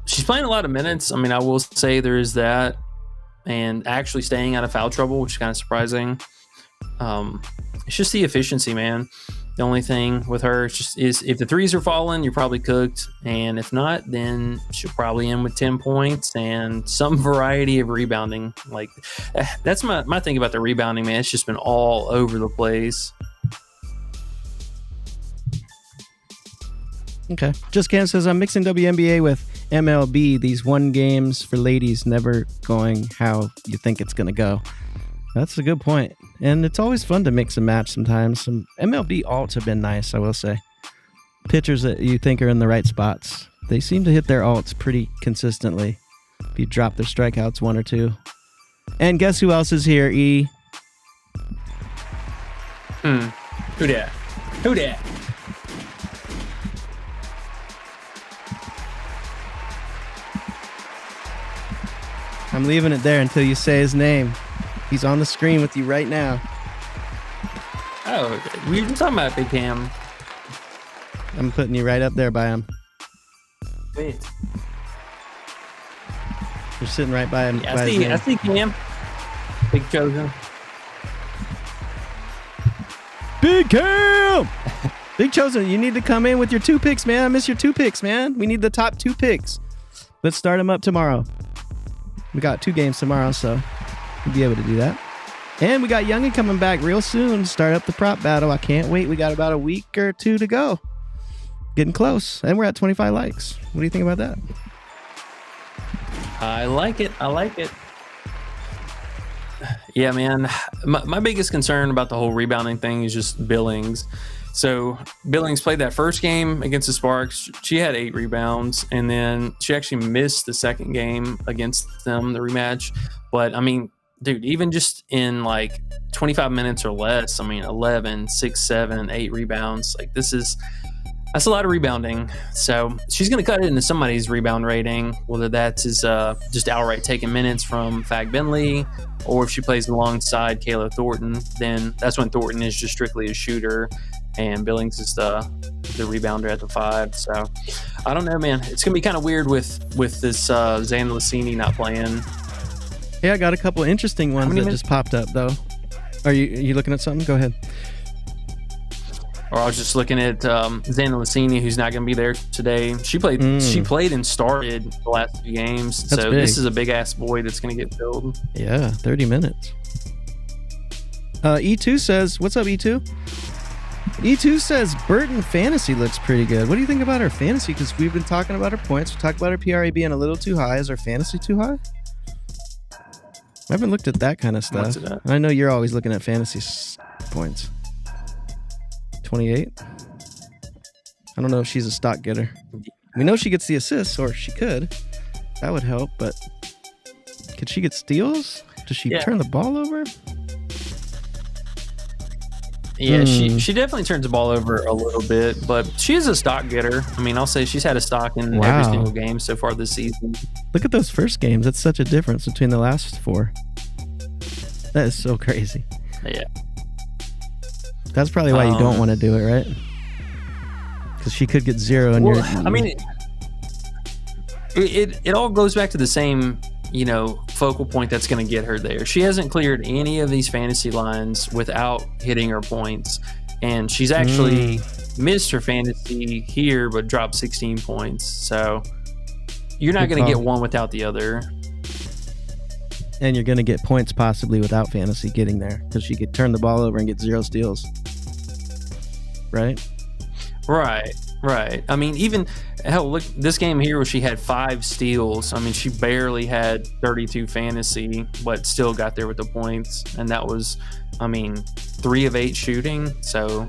She's playing a lot of minutes. I mean, I will say there is that, and actually staying out of foul trouble, which is kind of surprising. It's just the efficiency, man. The only thing with her is if the threes are falling, you're probably cooked, and if not, then she'll probably end with 10 points and some variety of rebounding. Like that's my thing about the rebounding, man. It's just been all over the place. Okay. Just Cam says, I'm mixing WNBA with MLB. These one games for ladies never going how you think it's going to go. That's a good point. And it's always fun to mix and match sometimes. Some MLB alts have been nice, I will say. Pitchers that you think are in the right spots. They seem to hit their alts pretty consistently. If you drop their strikeouts 1 or 2. And guess who else is here, E? Who dat? I'm leaving it there until you say his name. He's on the screen with you right now. Oh, we were just talking about Big Cam. I'm putting you right up there by him. Wait. You're sitting right by him. Yeah, I see Cam. Big Chosen. Big Cam! Big Chosen, you need to come in with your 2 picks, man. I miss your 2 picks, man. We need the top 2 picks. Let's start them up tomorrow. We got 2 games tomorrow, so we'll be able to do that. And we got Youngin coming back real soon. Start up the prop battle. I can't wait. We got about a week or 2 to go. Getting close. And we're at 25 likes. What do you think about that? I like it. Yeah, man. My biggest concern about the whole rebounding thing is just Billings. So Billings played that first game against the Sparks. She had 8 rebounds, and then she actually missed the second game against them, the rematch. But I mean, dude, even just in like 25 minutes or less, I mean, 11, 6, 7, 8 rebounds. Like that's a lot of rebounding. So she's going to cut it into somebody's rebound rating, whether that's just outright taking minutes from Fag Bentley, or if she plays alongside Kayla Thornton, then that's when Thornton is just strictly a shooter and Billings is the rebounder at the 5. So I don't know, man. It's gonna be kind of weird with this Xana Lassini not playing. Yeah, I got a couple interesting ones that just popped up though. Are you looking at something? Go ahead. Or I was just looking at Xana Lassini, who's not gonna be there today. She played and started the last few games. That's so big. This is a big ass void that's gonna get filled. Yeah, 30 minutes. E2 says, what's up, E2? E2 says Burton fantasy looks pretty good. What do you think about her fantasy? Because we've been talking about her points. We talked about her PRA being a little too high. Is her fantasy too high? I haven't looked at that kind of stuff. What's it at? I know you're always looking at fantasy points. 28? I don't know if she's a stock getter. We know she gets the assists, or she could. That would help, but could she get steals? Does she turn the ball over? Yeah, she definitely turns the ball over a little bit, but she is a stock getter. I mean, I'll say she's had a stock in every single game so far this season. Look at those first games. That's such a difference between the last 4. That is so crazy. Yeah. That's probably why you don't want to do it, right? Because she could get 0 and you're... I mean, it all goes back to the same, focal point that's going to get her there. She hasn't cleared any of these fantasy lines without hitting her points. And she's actually missed her fantasy here, but dropped 16 points. So you're not going to get one without the other. And you're going to get points possibly without fantasy getting there, because she could turn the ball over and get 0 steals. Right? Right. I mean, even hell, look, this game here where she had 5 steals. I mean, she barely had 32 fantasy, but still got there with the points. And that was, 3 of 8 shooting. So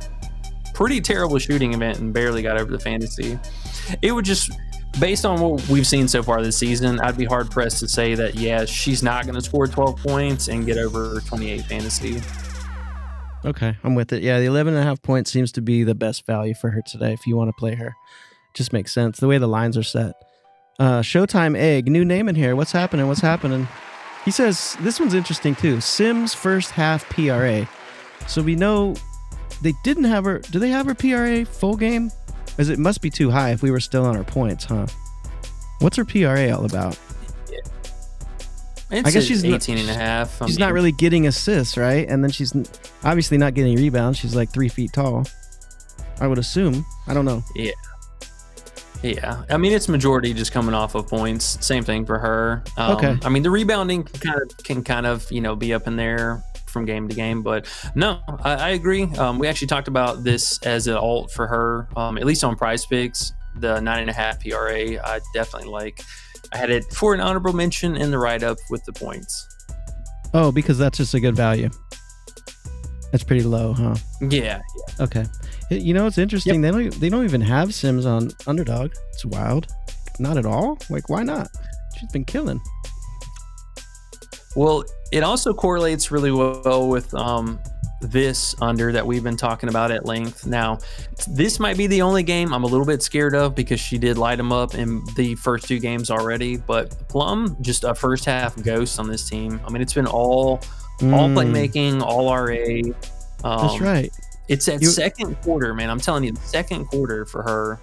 pretty terrible shooting event, and barely got over the fantasy. It would just, based on what we've seen so far this season, I'd be hard pressed to say that, she's not going to score 12 points and get over 28 fantasy. Okay, I'm with it. Yeah, the 11.5 points seems to be the best value for her today if you want to play her. Just makes sense. The way the lines are set. Showtime Egg, new name in here. What's happening? He says, this one's interesting too. Sims first half PRA. So we know they didn't have her. Do they have her PRA full game? As it must be too high if we were still on her points, huh? What's her PRA all about? I guess she's 18 and a half. She's not really getting assists, right? And then she's obviously not getting rebounds. She's like 3 feet tall, I would assume. I don't know. Yeah. I mean, it's majority just coming off of points. Same thing for her. Okay. I mean, the rebounding can kind of be up in there from game to game, but no, I agree. We actually talked about this as an alt for her, at least on Prizepicks, the 9.5 PRA. I definitely like. I had it for an honorable mention in the write-up with the points. Oh, because that's just a good value. That's pretty low, huh? Yeah. Okay. It's interesting. Yep. They don't even have Sims on Underdog. It's wild. Not at all. Like, why not? She's been killing. Well, it also correlates really well with this under that we've been talking about at length. Now, this might be the only game I'm a little bit scared of because she did light them up in the first 2 games already. But Plum, just a first half ghost on this team. I mean, it's been all playmaking, all RA. That's right. It's that second quarter, man. I'm telling you, the second quarter for her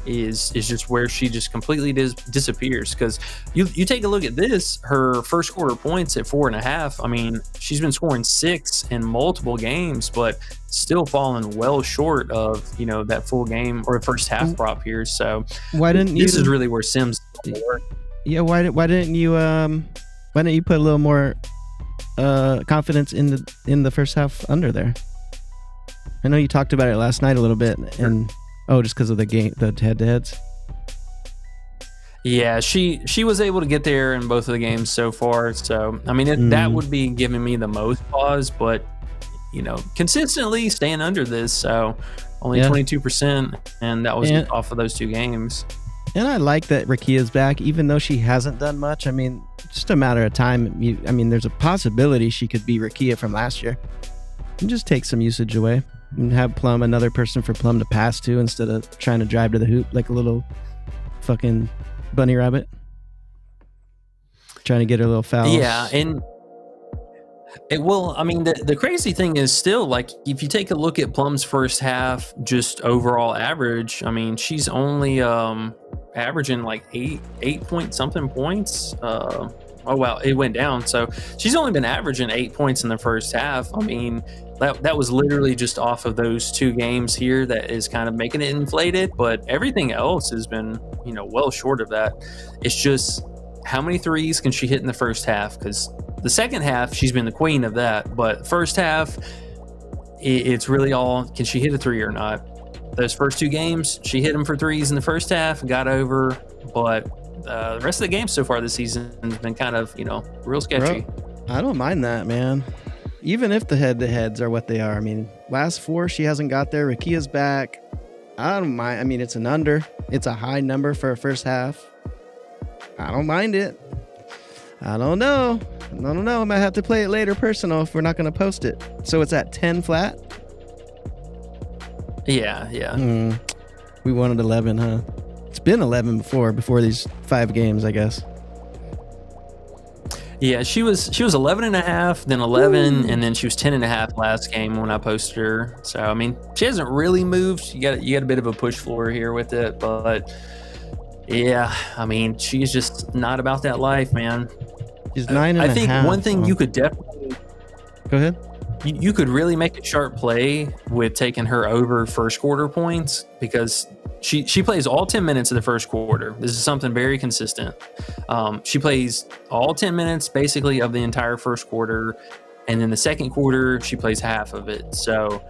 is just where she just completely disappears. Because you take a look at this, her first quarter points at 4.5. I mean, she's been scoring 6 in multiple games, but still falling well short of that full game or first half prop here. So this is really where Sims work. Yeah, why didn't you put a little more confidence in the first half under there? I know you talked about it last night a little bit, and just because of the game, the head-to-heads. Yeah, she was able to get there in both of the games so far. So I mean, that would be giving me the most pause. But consistently staying under this. So only 22%, and that was off of those 2 games. And I like that Rakia's back, even though she hasn't done much. I mean, just a matter of time. There's a possibility she could be Rakia from last year. And just take some usage away and have Plum, another person for Plum to pass to instead of trying to drive to the hoop like a little fucking bunny rabbit. Trying to get her little fouls. Yeah, and the crazy thing is still, like, if you take a look at Plum's first half, just overall average, I mean, she's only averaging like 8 point something points. Oh wow, it went down. So she's only been averaging 8 points in the first half. I mean, that was literally just off of those 2 games here that is kind of making it inflated, but everything else has been, well short of that. It's just how many threes can she hit in the first half? Because the second half, she's been the queen of that, but first half, it's really all, can she hit a 3 or not? Those first 2 games, she hit them for 3s in the first half, got over, but the rest of the games so far this season has been kind of, real sketchy. Bro, I don't mind that, man. Even if the head-to-heads are what they are. I mean, last 4, she hasn't got there. Rakia's back. I don't mind. I mean, it's an under. It's a high number for a first half. I don't mind it. I don't know. I might have to play it later personal if we're not going to post it. So it's at 10 flat? Yeah. We wanted 11, huh? It's been 11 before these 5 games, I guess. Yeah, she was 11 and a half, then 11, and then she was 10 and a half last game when I posted her. So, I mean, she hasn't really moved. You got a bit of a push floor here with it, but yeah, I mean, she's just not about that life, man. She's 9 and a half. I think one thing you could definitely... Go ahead. You could really make a sharp play with taking her over first quarter points, because she plays all 10 minutes of the first quarter. This is something very consistent. She plays all 10 minutes basically of the entire first quarter, and then the second quarter she plays half of it. So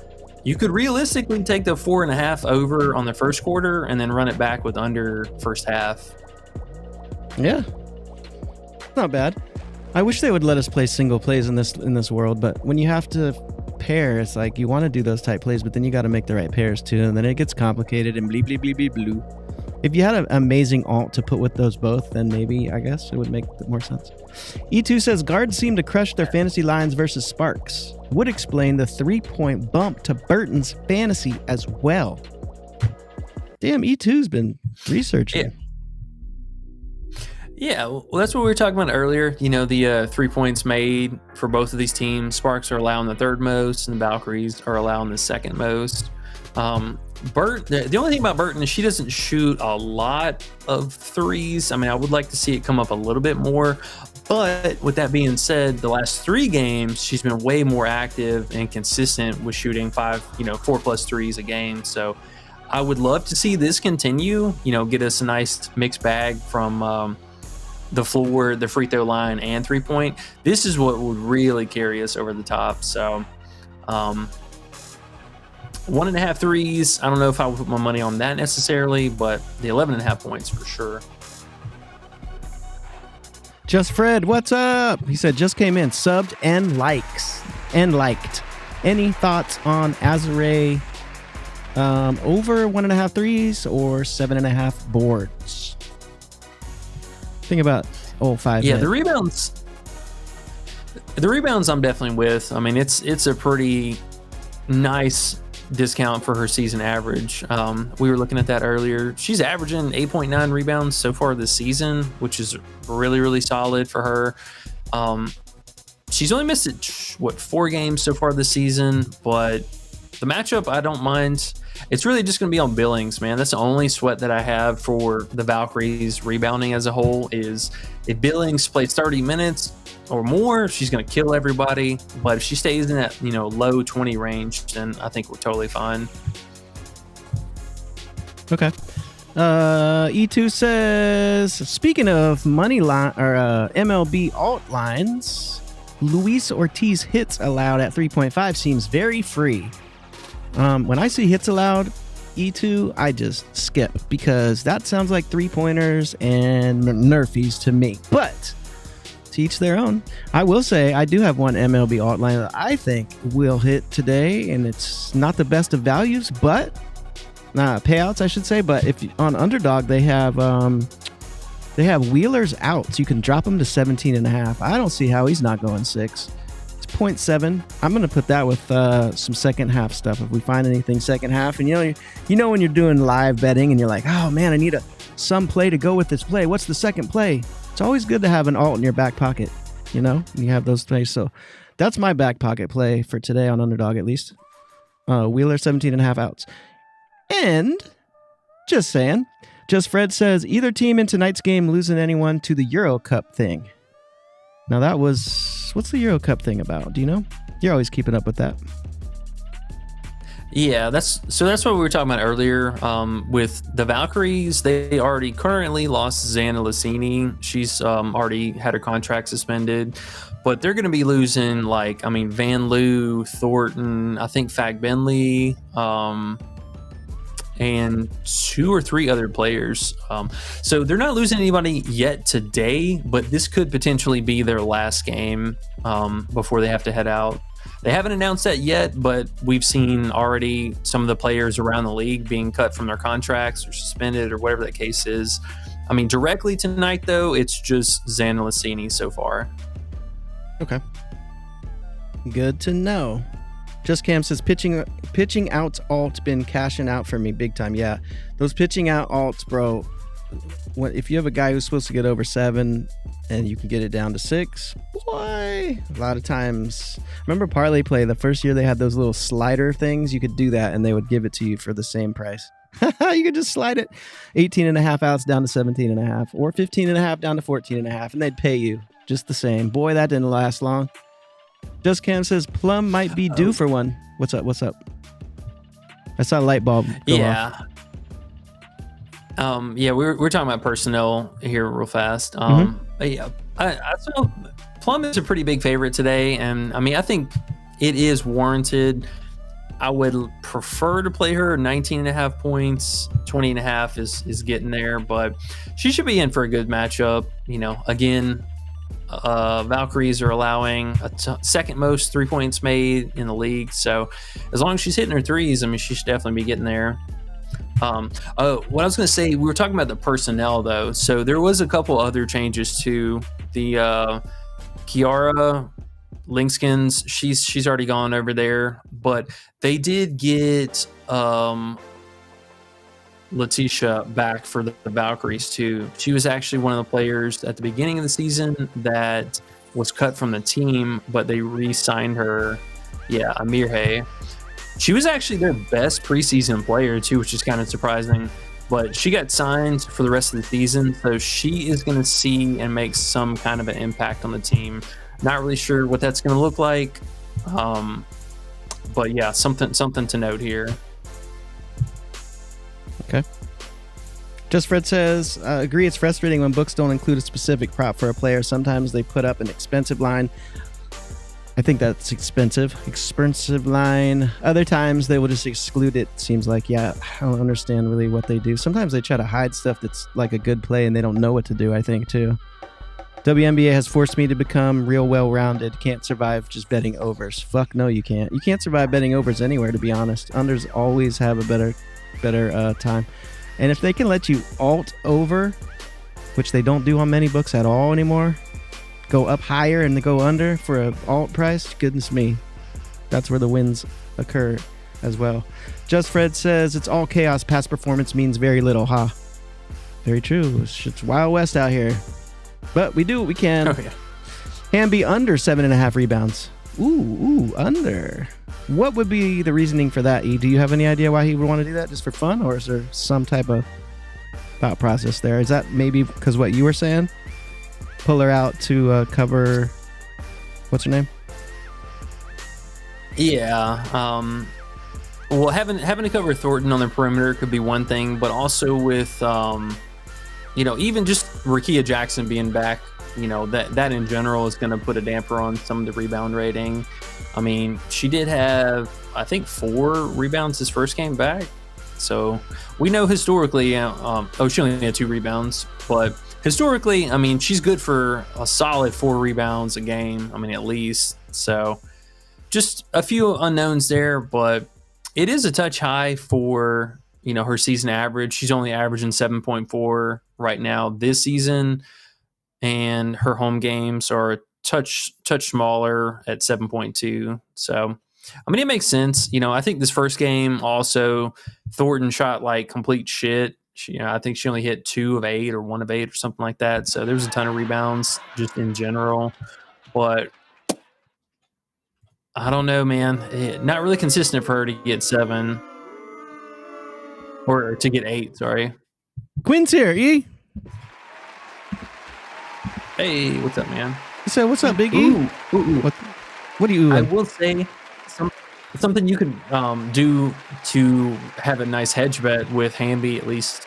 you could realistically take the 4.5 over on the first quarter and then run it back with under first half. Yeah, not bad. I wish they would let us play single plays in this world, but when you have to pair, it's like you want to do those type plays, but then you got to make the right pairs too, and then it gets complicated and bleep bleep bleep bleep blue. If you had an amazing alt to put with those both, then maybe, I guess, it would make more sense. E2 says guards seem to crush their fantasy lines versus Sparks. Would explain the 3-point bump to Burton's fantasy as well. Damn, E2's been researching. Yeah. Yeah, well, that's what we were talking about earlier. The 3 points made for both of these teams. Sparks are allowing the third most, and the Valkyries are allowing the second most. The only thing about Burton is she doesn't shoot a lot of threes. I mean, I would like to see it come up a little bit more. But with that being said, the last 3 games, she's been way more active and consistent with shooting 4+ threes a game. So I would love to see this continue, get us a nice mixed bag from the floor, the free throw line, and 3-point. This is what would really carry us over the top. So 1.5 threes. I don't know if I would put my money on that necessarily, but the 11.5 points for sure. Just Fred, what's up? He said just came in, subbed and liked. Any thoughts on Azure over 1.5 threes or 7.5 boards? Think about 5. Yeah, the rebounds I'm definitely with. I mean, it's a pretty nice discount for her season average. We were looking at that earlier. She's averaging 8.9 rebounds so far this season, which is really, really solid for her. She's only missed it 4 games so far this season, but the matchup I don't mind. It's really just going to be on Billings, man. That's the only sweat that I have for the Valkyries rebounding as a whole is if Billings plays 30 minutes or more, she's going to kill everybody. But if she stays in that, low 20 range, then I think we're totally fine. Okay. E2 says, speaking of money line or MLB alt lines, Luis Ortiz hits allowed at 3.5 seems very free. When I see hits allowed, E2, I just skip because that sounds like 3-pointers and nerfies to me. But to each their own. I will say I do have one MLB alt line that I think will hit today, and it's not the best of values, but payouts, I should say. But if on Underdog they have Wheeler's outs, you can drop him to 17.5. I don't see how he's not going 6. It's 0.7. I'm gonna put that with some second half stuff if we find anything second half. And you know when you're doing live betting and you're like, oh man, I need some play to go with this play. What's the second play? It's always good to have an alt in your back pocket. You have those plays. So that's my back pocket play for today on Underdog, at least. Wheeler 17.5 outs. And just saying, Just Fred says either team in tonight's game losing anyone to the Euro Cup thing. Now that was, what's the Euro Cup thing about? Do you know? You're always keeping up with that. Yeah, that's what we were talking about earlier. With the Valkyries, they already currently lost Xana Lassini. She's already had her contract suspended, but they're going to be losing Van Loo, Thornton, I think Fag Bentley, and 2 or 3 other players. So they're not losing anybody yet today, but this could potentially be their last game before they have to head out. They haven't announced that yet, but we've seen already some of the players around the league being cut from their contracts or suspended or whatever that case is. I mean, directly tonight, though, it's just Xana Lassini so far. Okay. Good to know. Just Cam says pitching out alt been cashing out for me big time. Yeah, those pitching out alts, bro. If you have a guy who's supposed to get over 7 and you can get it down to 6, boy, a lot of times. Remember Parlay Play, the first year they had those little slider things? You could do that and they would give it to you for the same price. You could just slide it 18.5 outs down to 17.5 or 15.5 down to 14.5 and they'd pay you just the same. Boy, that didn't last long. Just Cam says Plum might be due for one. What's up? I saw a light bulb go off. We're talking about personnel here real fast. Yeah, I saw Plum is a pretty big favorite today, and I mean I think it is warranted. I would prefer to play her 19.5 points. 20.5 is getting there, but she should be in for a good matchup. Again, Valkyries are allowing second most 3 points made in the league, so as long as she's hitting her threes, I mean she should definitely be getting there. What I was going to say, we were talking about the personnel though, so there was a couple other changes to the Kiara Linkskins. She's already gone over there, but they did get Letitia back for the Valkyries too. She was actually one of the players at the beginning of the season that was cut from the team, but they re-signed her. Yeah, Amirhe. She was actually their best preseason player too, which is kind of surprising. But she got signed for the rest of the season, so she is going to see and make some kind of an impact on the team. Not really sure what that's going to look like, but yeah, something to note here. Okay. Just Fred says, agree it's frustrating when books don't include a specific prop for a player. Sometimes they put up an expensive line. I think that's expensive line. Other times they will just exclude it. Seems like, yeah, I don't understand really what they do. Sometimes they try to hide stuff that's like a good play and they don't know what to do, I think, too. WNBA has forced me to become real well-rounded. Can't survive just betting overs. Fuck no, you can't. You can't survive betting overs anywhere, to be honest. Unders always have a better time. And if they can let you alt over, which they don't do on many books at all anymore, go up higher and go under for an alt price, goodness me, that's where the wins occur as well. Just Fred says it's all chaos. Past performance means very little, huh? Very true. It's Wild West out here, but we do what we can. Oh, yeah. Hamby under 7.5 rebounds. Ooh, under. What would be the reasoning for that, E? Do you have any idea why he would want to do that? Just for fun, or is there some type of thought process there? Is that maybe because what you were saying? Pull her out to cover, what's her name? Yeah. Well, having to cover Thornton on the perimeter could be one thing, but also with, even just Rakia Jackson being back, that in general is going to put a damper on some of the rebound rating. I mean, she did have, I think, 4 rebounds his first game back. So we know historically, she only had 2 rebounds, but historically, I mean, she's good for a solid 4 rebounds a game. I mean, at least. So just a few unknowns there, but it is a touch high for, her season average. She's only averaging 7.4 right now this season, and her home games are a touch smaller at 7.2. So, I mean, it makes sense. I think this first game also, Thornton shot like complete shit. I think she only hit 2 of 8 or 1 of 8 or something like that. So there was a ton of rebounds just in general, but I don't know, man. Not really consistent for her to get 7 or to get 8. Sorry. Quinn's here. E. Hey, what's up, man? So what's up, Big E? Ooh. What do you? I will say something you could do to have a nice hedge bet with Hamby. At least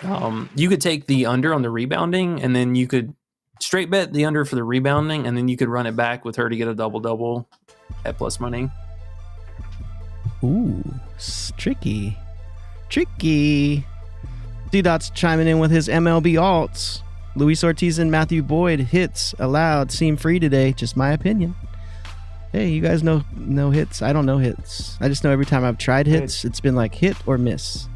you could take the under on the rebounding, and then you could straight bet the under for the rebounding, and then you could run it back with her to get a double at plus money. Ooh, tricky. D-Dot's chiming in with his MLB alts. Luis Ortiz and Matthew Boyd hits allowed seem free today. Just my opinion. Hey, you guys know no hits? I don't know hits. I just know every time I've tried hits, it's been like hit or miss.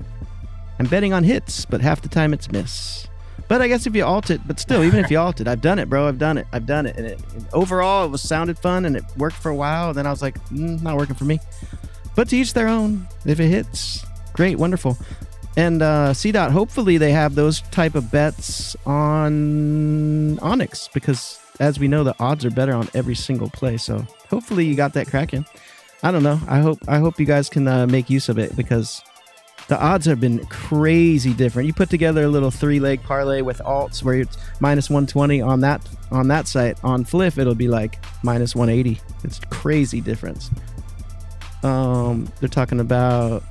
I'm betting on hits, but half the time it's miss. But I guess if you alt it, but still, even if you alt it, I've done it, bro. I've done it. And overall, it was sounded fun and it worked for a while. Then I was like, not working for me. But to each their own. If it hits, great, wonderful. And C-Dot, hopefully they have those type of bets on Onyx, because as we know, the odds are better on every single play. So hopefully you got that cracking. I don't know. I hope you guys can make use of it, because the odds have been crazy different. You put together a little 3-leg parlay with alts where it's minus 120 on that site. On Fliff, it'll be like minus 180. It's crazy difference. They're talking about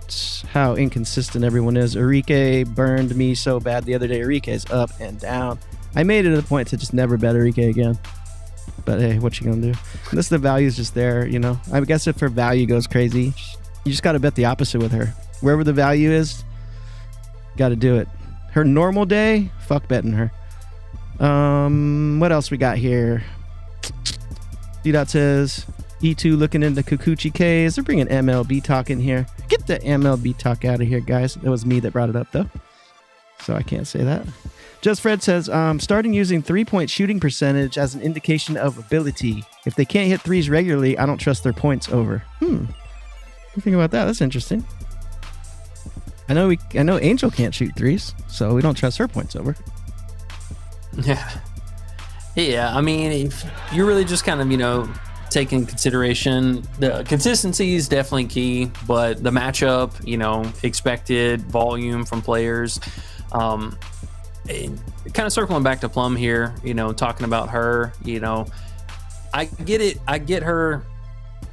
how inconsistent everyone is. Enrique burned me so bad the other day. Enrique is up and down. I made it a point to just never bet Enrique again. But hey, what you gonna do? Unless the value is just there, I guess if her value goes crazy, you just got to bet the opposite with her. Wherever the value is, got to do it. Her normal day, fuck betting her. What else we got here? D-Dot says, E2 looking into Kikuchi K's. They're bringing MLB talk in here. Get the MLB talk out of here, guys. That was me that brought it up, though. So I can't say that. Just Fred says, starting using 3-point shooting percentage as an indication of ability. If they can't hit threes regularly, I don't trust their points over. What do you think about that? That's interesting. I know Angel can't shoot threes, so we don't trust her points over. Yeah. I mean, if you're really just kind of, taking consideration, the consistency is definitely key, but the matchup, expected volume from players, kind of circling back to Plum here, talking about her, I get it. I get her,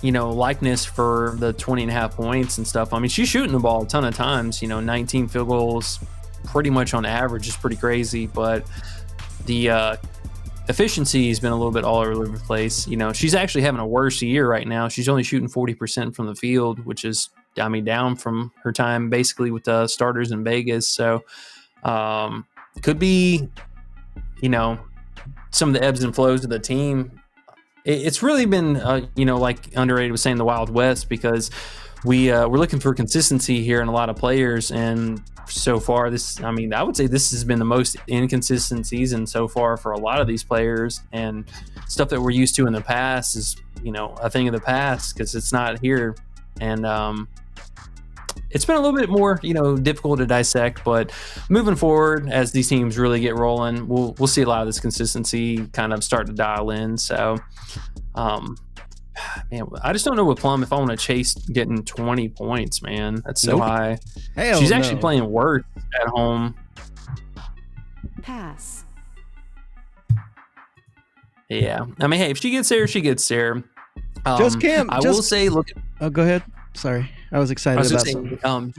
likeness for the 20.5 points and stuff. I mean, she's shooting the ball a ton of times, 19 field goals pretty much on average is pretty crazy, but the efficiency has been a little bit all over the place. She's actually having a worse year right now. She's only shooting 40% from the field, which is, down from her time basically with the starters in Vegas. So could be, some of the ebbs and flows of the team. It's really been, like Underrated was saying, the Wild West, because we're looking for consistency here in a lot of players. And so far, I would say this has been the most inconsistent season so far for a lot of these players, and stuff that we're used to in the past is, a thing of the past, because it's not here. And it's been a little bit more, difficult to dissect, but moving forward, as these teams really get rolling, we'll see a lot of this consistency kind of start to dial in. So, man, I just don't know with Plum if I want to chase getting 20 points, man. That's so high. She's actually playing worse at home. Pass. Yeah. I mean, hey, if she gets there, she gets there. Just Cam. Will say, look. Oh, go ahead. Sorry. I was excited about something.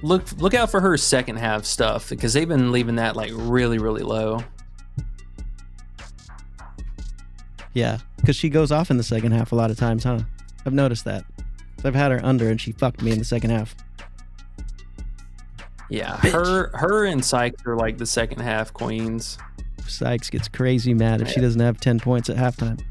Look out for her second half stuff, because they've been leaving that like really, really low. Yeah, because she goes off in the second half a lot of times, huh? I've noticed that. I've had her under, and she fucked me in the second half. Yeah, bitch. Her and Sykes are like the second half queens. Sykes gets crazy mad if she doesn't have 10 points at halftime.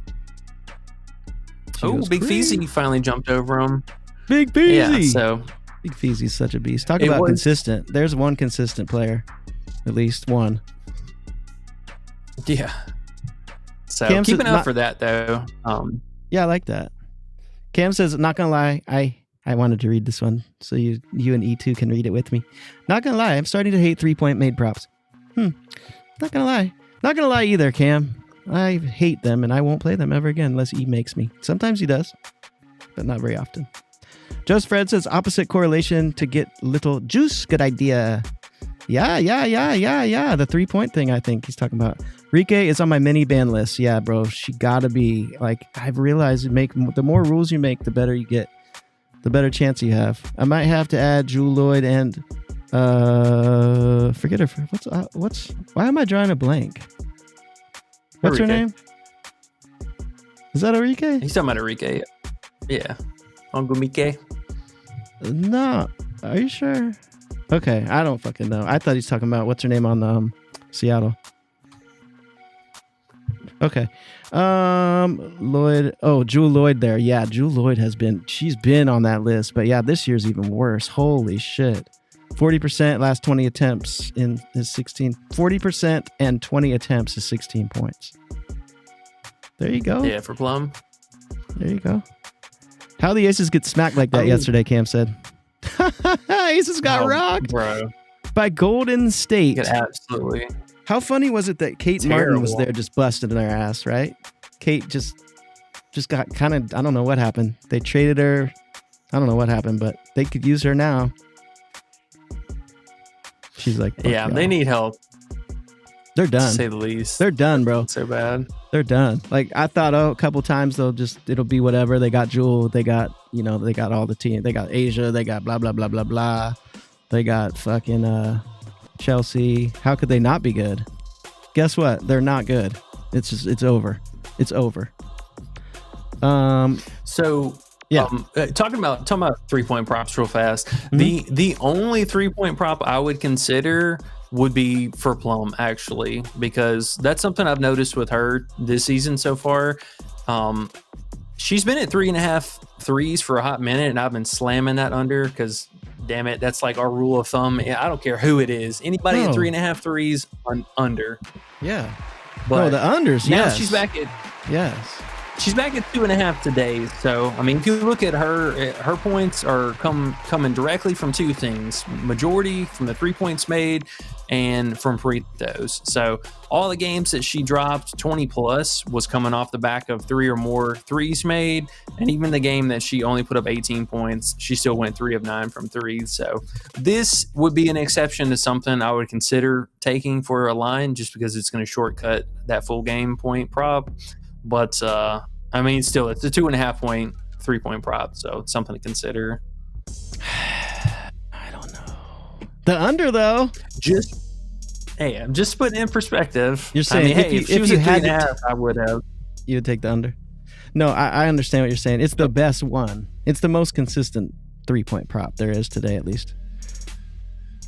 Oh, Big Feezy finally jumped over him. Big Feezy. Yeah, so Big Feezy's such a beast. Talk about consistent. There's one consistent player, at least one. Yeah. So Cam keep an says eye for that though. Yeah, I like that. Cam says, not gonna lie, I wanted to read this one so you and E2 can read it with me. Not gonna lie, I'm starting to hate 3-point made props. Not gonna lie. Not gonna lie either, Cam. I hate them and I won't play them ever again unless E makes me. Sometimes he does, but not very often. Just Fred says, opposite correlation to get little juice. Good idea. Yeah. The 3-point thing, I think he's talking about. Rike is on my mini ban list. Yeah, bro. She gotta be. Like, I've realized the more rules you make, the better you get. The better chance you have. I might have to add Jewel Lloyd and forget her. Why am I drawing a blank? What's her name? Is that Arike? He's talking about Arike. Yeah. Ongumike. No. Are you sure? Okay, I don't fucking know. I thought he's talking about what's her name on Seattle. Okay. Lloyd. Oh, Jewel Lloyd there. Yeah, Jewel Lloyd she's been on that list, but yeah, this year's even worse. Holy shit. 40% last 20 attempts in his 16. 40% and 20 attempts is 16 points. There you go. Yeah, for Plum. There you go. How the Aces get smacked like that yesterday, Cam said. Aces got rocked, bro, by Golden State. Absolutely. How funny was it that Kate Martin was there just busting their ass, right? Kate just got kind of, I don't know what happened. They traded her. I don't know what happened, but they could use her now. She's like, yeah, they need help. They're done. To say the least. They're done, bro. So bad. They're done. Like, I thought, a couple times it'll be whatever. They got Jewel. They got, they got all the team. They got Asia. They got blah, blah, blah, blah, blah. They got fucking Chelsea. How could they not be good? Guess what? They're not good. It's over. It's over. So yeah. Talking about 3-point props real fast. Mm-hmm. The only 3-point prop I would consider would be for Plum, actually, because that's something I've noticed with her this season so far. She's been at 3.5 threes for a hot minute, and I've been slamming that under because, damn it, that's like our rule of thumb. I don't care who it is. Anybody at 3.5 threes under. Yeah. But the unders, now yes. she's back at... Yes. She's back at 2.5 today. So, I mean, if you look at her points are coming directly from two things: majority from the 3 points made and from free throws. So all the games that she dropped 20 plus was coming off the back of 3 or more threes made. And even the game that she only put up 18 points, she still went 3 of 9 from threes. So this would be an exception to something I would consider taking for a line, just because it's going to shortcut that full game point prop. But, I mean, still, it's a 2.5 point, 3-point prop. So it's something to consider. I don't know. The under, though. I'm just putting in perspective. You're saying, if she was at 3.5, I would have. You would take the under? No, I understand what you're saying. It's the best one. It's the most consistent 3-point prop there is today, at least.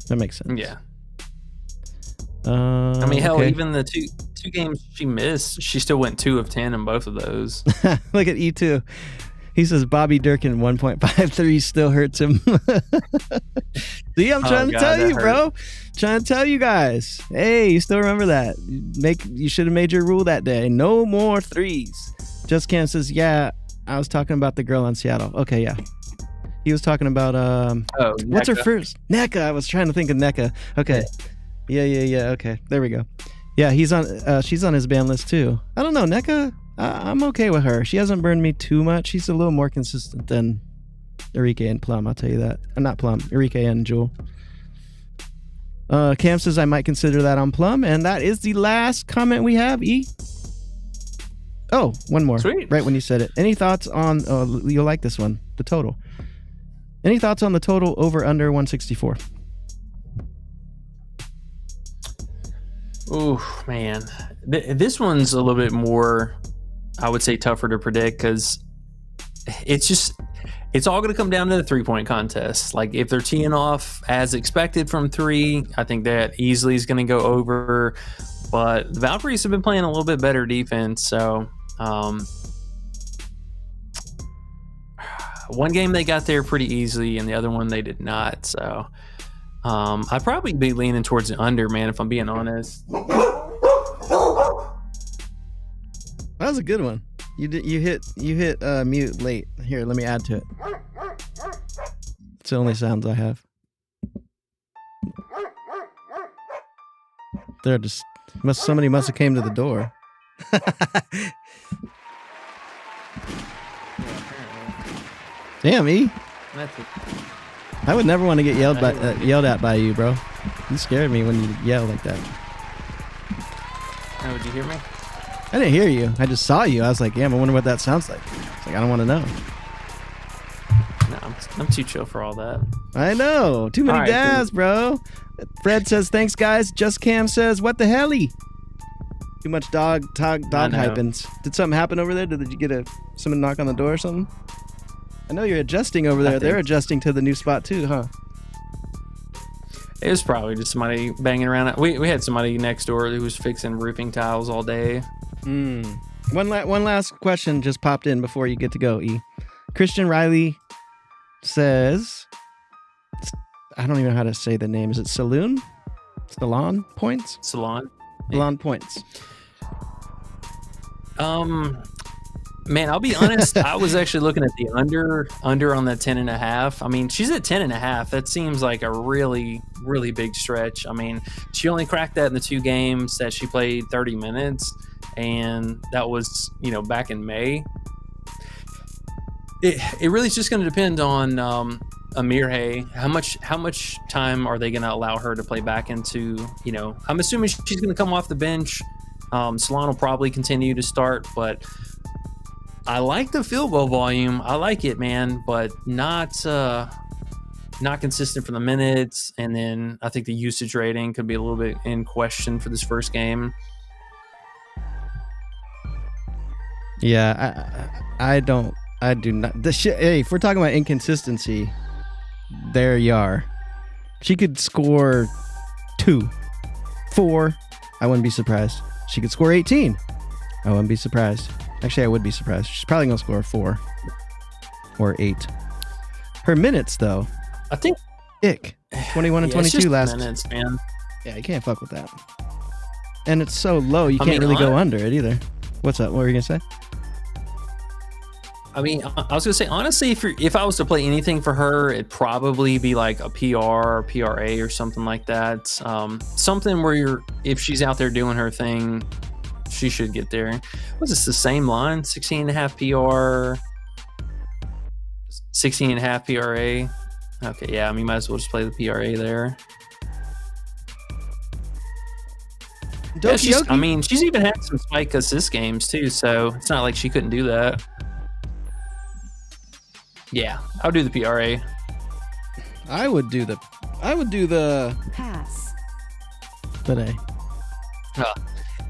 That makes sense. Yeah. I mean, hell, okay. even the two games she missed, she still went 2 of 10 in both of those. Look at E2. He says Bobby Durkin 1.53 still hurts him. See, I'm trying to tell you, bro. Trying to tell you guys. Hey, you still remember that? You should have made your rule that day. No more threes. Just Cam says, yeah, I was talking about the girl in Seattle. Okay, yeah. He was talking about what's her first? NECA. I was trying to think of NECA. Okay. Yeah. Okay, there we go. Yeah, he's on. She's on his ban list too. I don't know, NECA. I'm okay with her. She hasn't burned me too much. She's a little more consistent than Arike and Plum. I'll tell you that. Not Plum. Arike and Jewel. Cam says I might consider that on Plum, and that is the last comment we have. E. Oh, one more. Sweet. Right when you said it. Any thoughts on? Oh, you'll like this one. The total. Any thoughts on the total over under 164? Oh man, this one's a little bit more, I would say, tougher to predict, because it's all going to come down to the 3-point contest. Like, if they're teeing off as expected from 3, I think that easily is going to go over. But the Valkyries have been playing a little bit better defense. So one game they got there pretty easily, and the other one they did not. So I'd probably be leaning towards the under, man, if I'm being honest. That was a good one. You hit mute late. Here, let me add to it. It's the only sounds I have. They're just somebody must have came to the door. Damn, E. I would never want to get yelled at by you, bro. You scared me when you yell like that. Oh, did you hear me? I didn't hear you. I just saw you. I was like, damn, I wonder what that sounds like. It's like, I don't want to know. No, I'm too chill for all that. I know. Too many dabs, bro. Fred says, thanks, guys. Just Cam says, what the helly? Too much dog hyping. Did something happen over there? Did you get someone knock on the door or something? I know you're adjusting over there. They're adjusting to the new spot too, huh? It was probably just somebody banging around. We had somebody next door who was fixing roofing tiles all day. One last question just popped in before you get to go, E. Christian Riley says, I don't even know how to say the name. Is it Saloon? Salon Points? Salon Points. Man, I'll be honest. I was actually looking at the under on that 10.5. I mean, she's at 10.5. That seems like a really, really big stretch. I mean, she only cracked that in the 2 games that she played 30 minutes, and that was, back in May. It really is just going to depend on Amir Hay. How much time are they going to allow her to play back into? I'm assuming she's going to come off the bench. Salon will probably continue to start, but I like the field goal volume. I like it, man, but not consistent for the minutes. And then I think the usage rating could be a little bit in question for this first game. Yeah, I do not. Hey, if we're talking about inconsistency, there you are. She could score 2, 4. I wouldn't be surprised. She could score 18. I wouldn't be surprised. Actually, I would be surprised. She's probably going to score 4 or 8. Her minutes, though. I think. 21 and 22 last. Minutes, man. Yeah, you can't fuck with that. And it's so low, you can't really go under it either. What's up? What were you going to say? I mean, I was going to say, honestly, if I was to play anything for her, it'd probably be like a PR or PRA or something like that. Something where if she's out there doing her thing, she should get there. Was this the same line? 16.5 PR, 16.5 PRA. Okay, yeah, I mean, might as well just play the PRA there. Yeah, she's even had some spike assist games too, so it's not like she couldn't do that. Yeah, I'll do the PRA. I would do the pass today.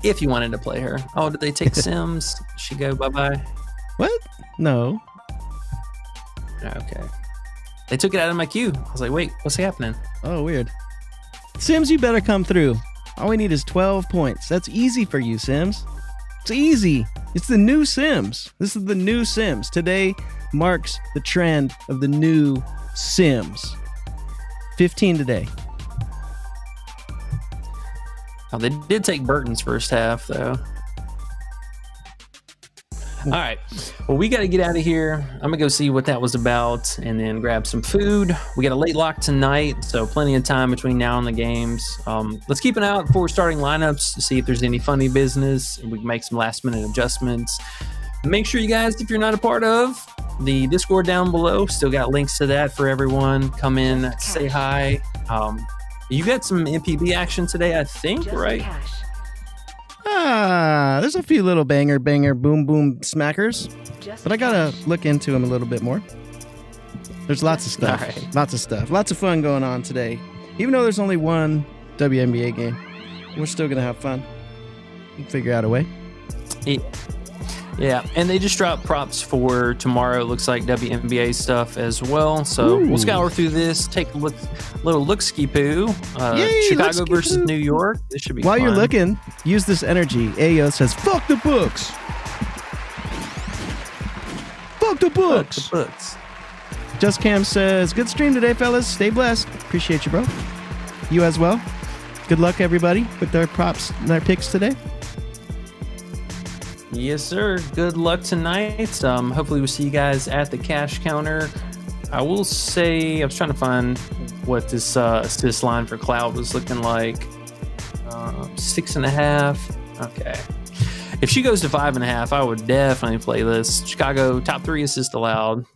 If you wanted to play her. Oh, did they take Sims? She go bye-bye? What? No. Okay. They took it out of my queue. I was like, wait, what's happening? Oh, weird. Sims, you better come through. All we need is 12 points. That's easy for you, Sims. It's easy. It's the new Sims. This is the new Sims. Today marks the trend of the new Sims. 15 today. Oh, they did take Burton's first half, though. All right. Well, we got to get out of here. I'm going to go see what that was about and then grab some food. We got a late lock tonight, so plenty of time between now and the games. Let's keep an eye out before starting lineups to see if there's any funny business and we can make some last-minute adjustments. Make sure you guys, if you're not a part of the Discord down below, still got links to that for everyone. Come in, say hi. You got some MPB action today, I think, right? There's a few little banger, boom, boom smackers. But I gotta look into them a little bit more. There's lots of stuff. Right. Lots of stuff. Lots of fun going on today. Even though there's only one WNBA game, we're still gonna have fun. We'll figure out a way. Yeah, and they just dropped props for tomorrow. It looks like WNBA stuff as well. So we'll scour through this, take a little look-ski poo. Chicago versus New York. This should be While fun. you're looking, use this energy. Ayo says, fuck the books. Fuck the books. Fuck the books. Just Cam says, good stream today, fellas. Stay blessed. Appreciate you, bro. You as well. Good luck, everybody, with their props and their picks today. Yes, sir. Good luck tonight. Hopefully we'll see you guys at the cash counter. I will say, I was trying to find what this assist line for Cloud was looking like. 6.5. Okay. If she goes to 5.5, I would definitely play this. Chicago, top 3 assist allowed.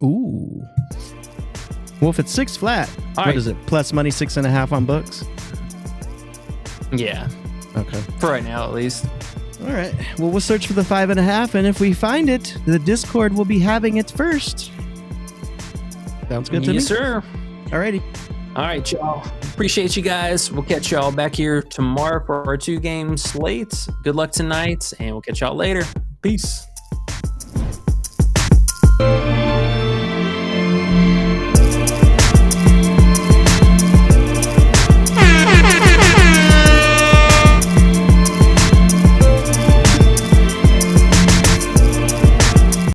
Ooh. Well, if it's 6 flat, All what right. is it? Plus money 6.5 on books? Yeah. Okay. For right now, at least. All right. Well, we'll search for the 5.5, and if we find it, the Discord will be having it first. Sounds good to me. Yes, sir. All righty. All right, y'all. Appreciate you guys. We'll catch y'all back here tomorrow for our 2-game slate. Good luck tonight, and we'll catch y'all later. Peace.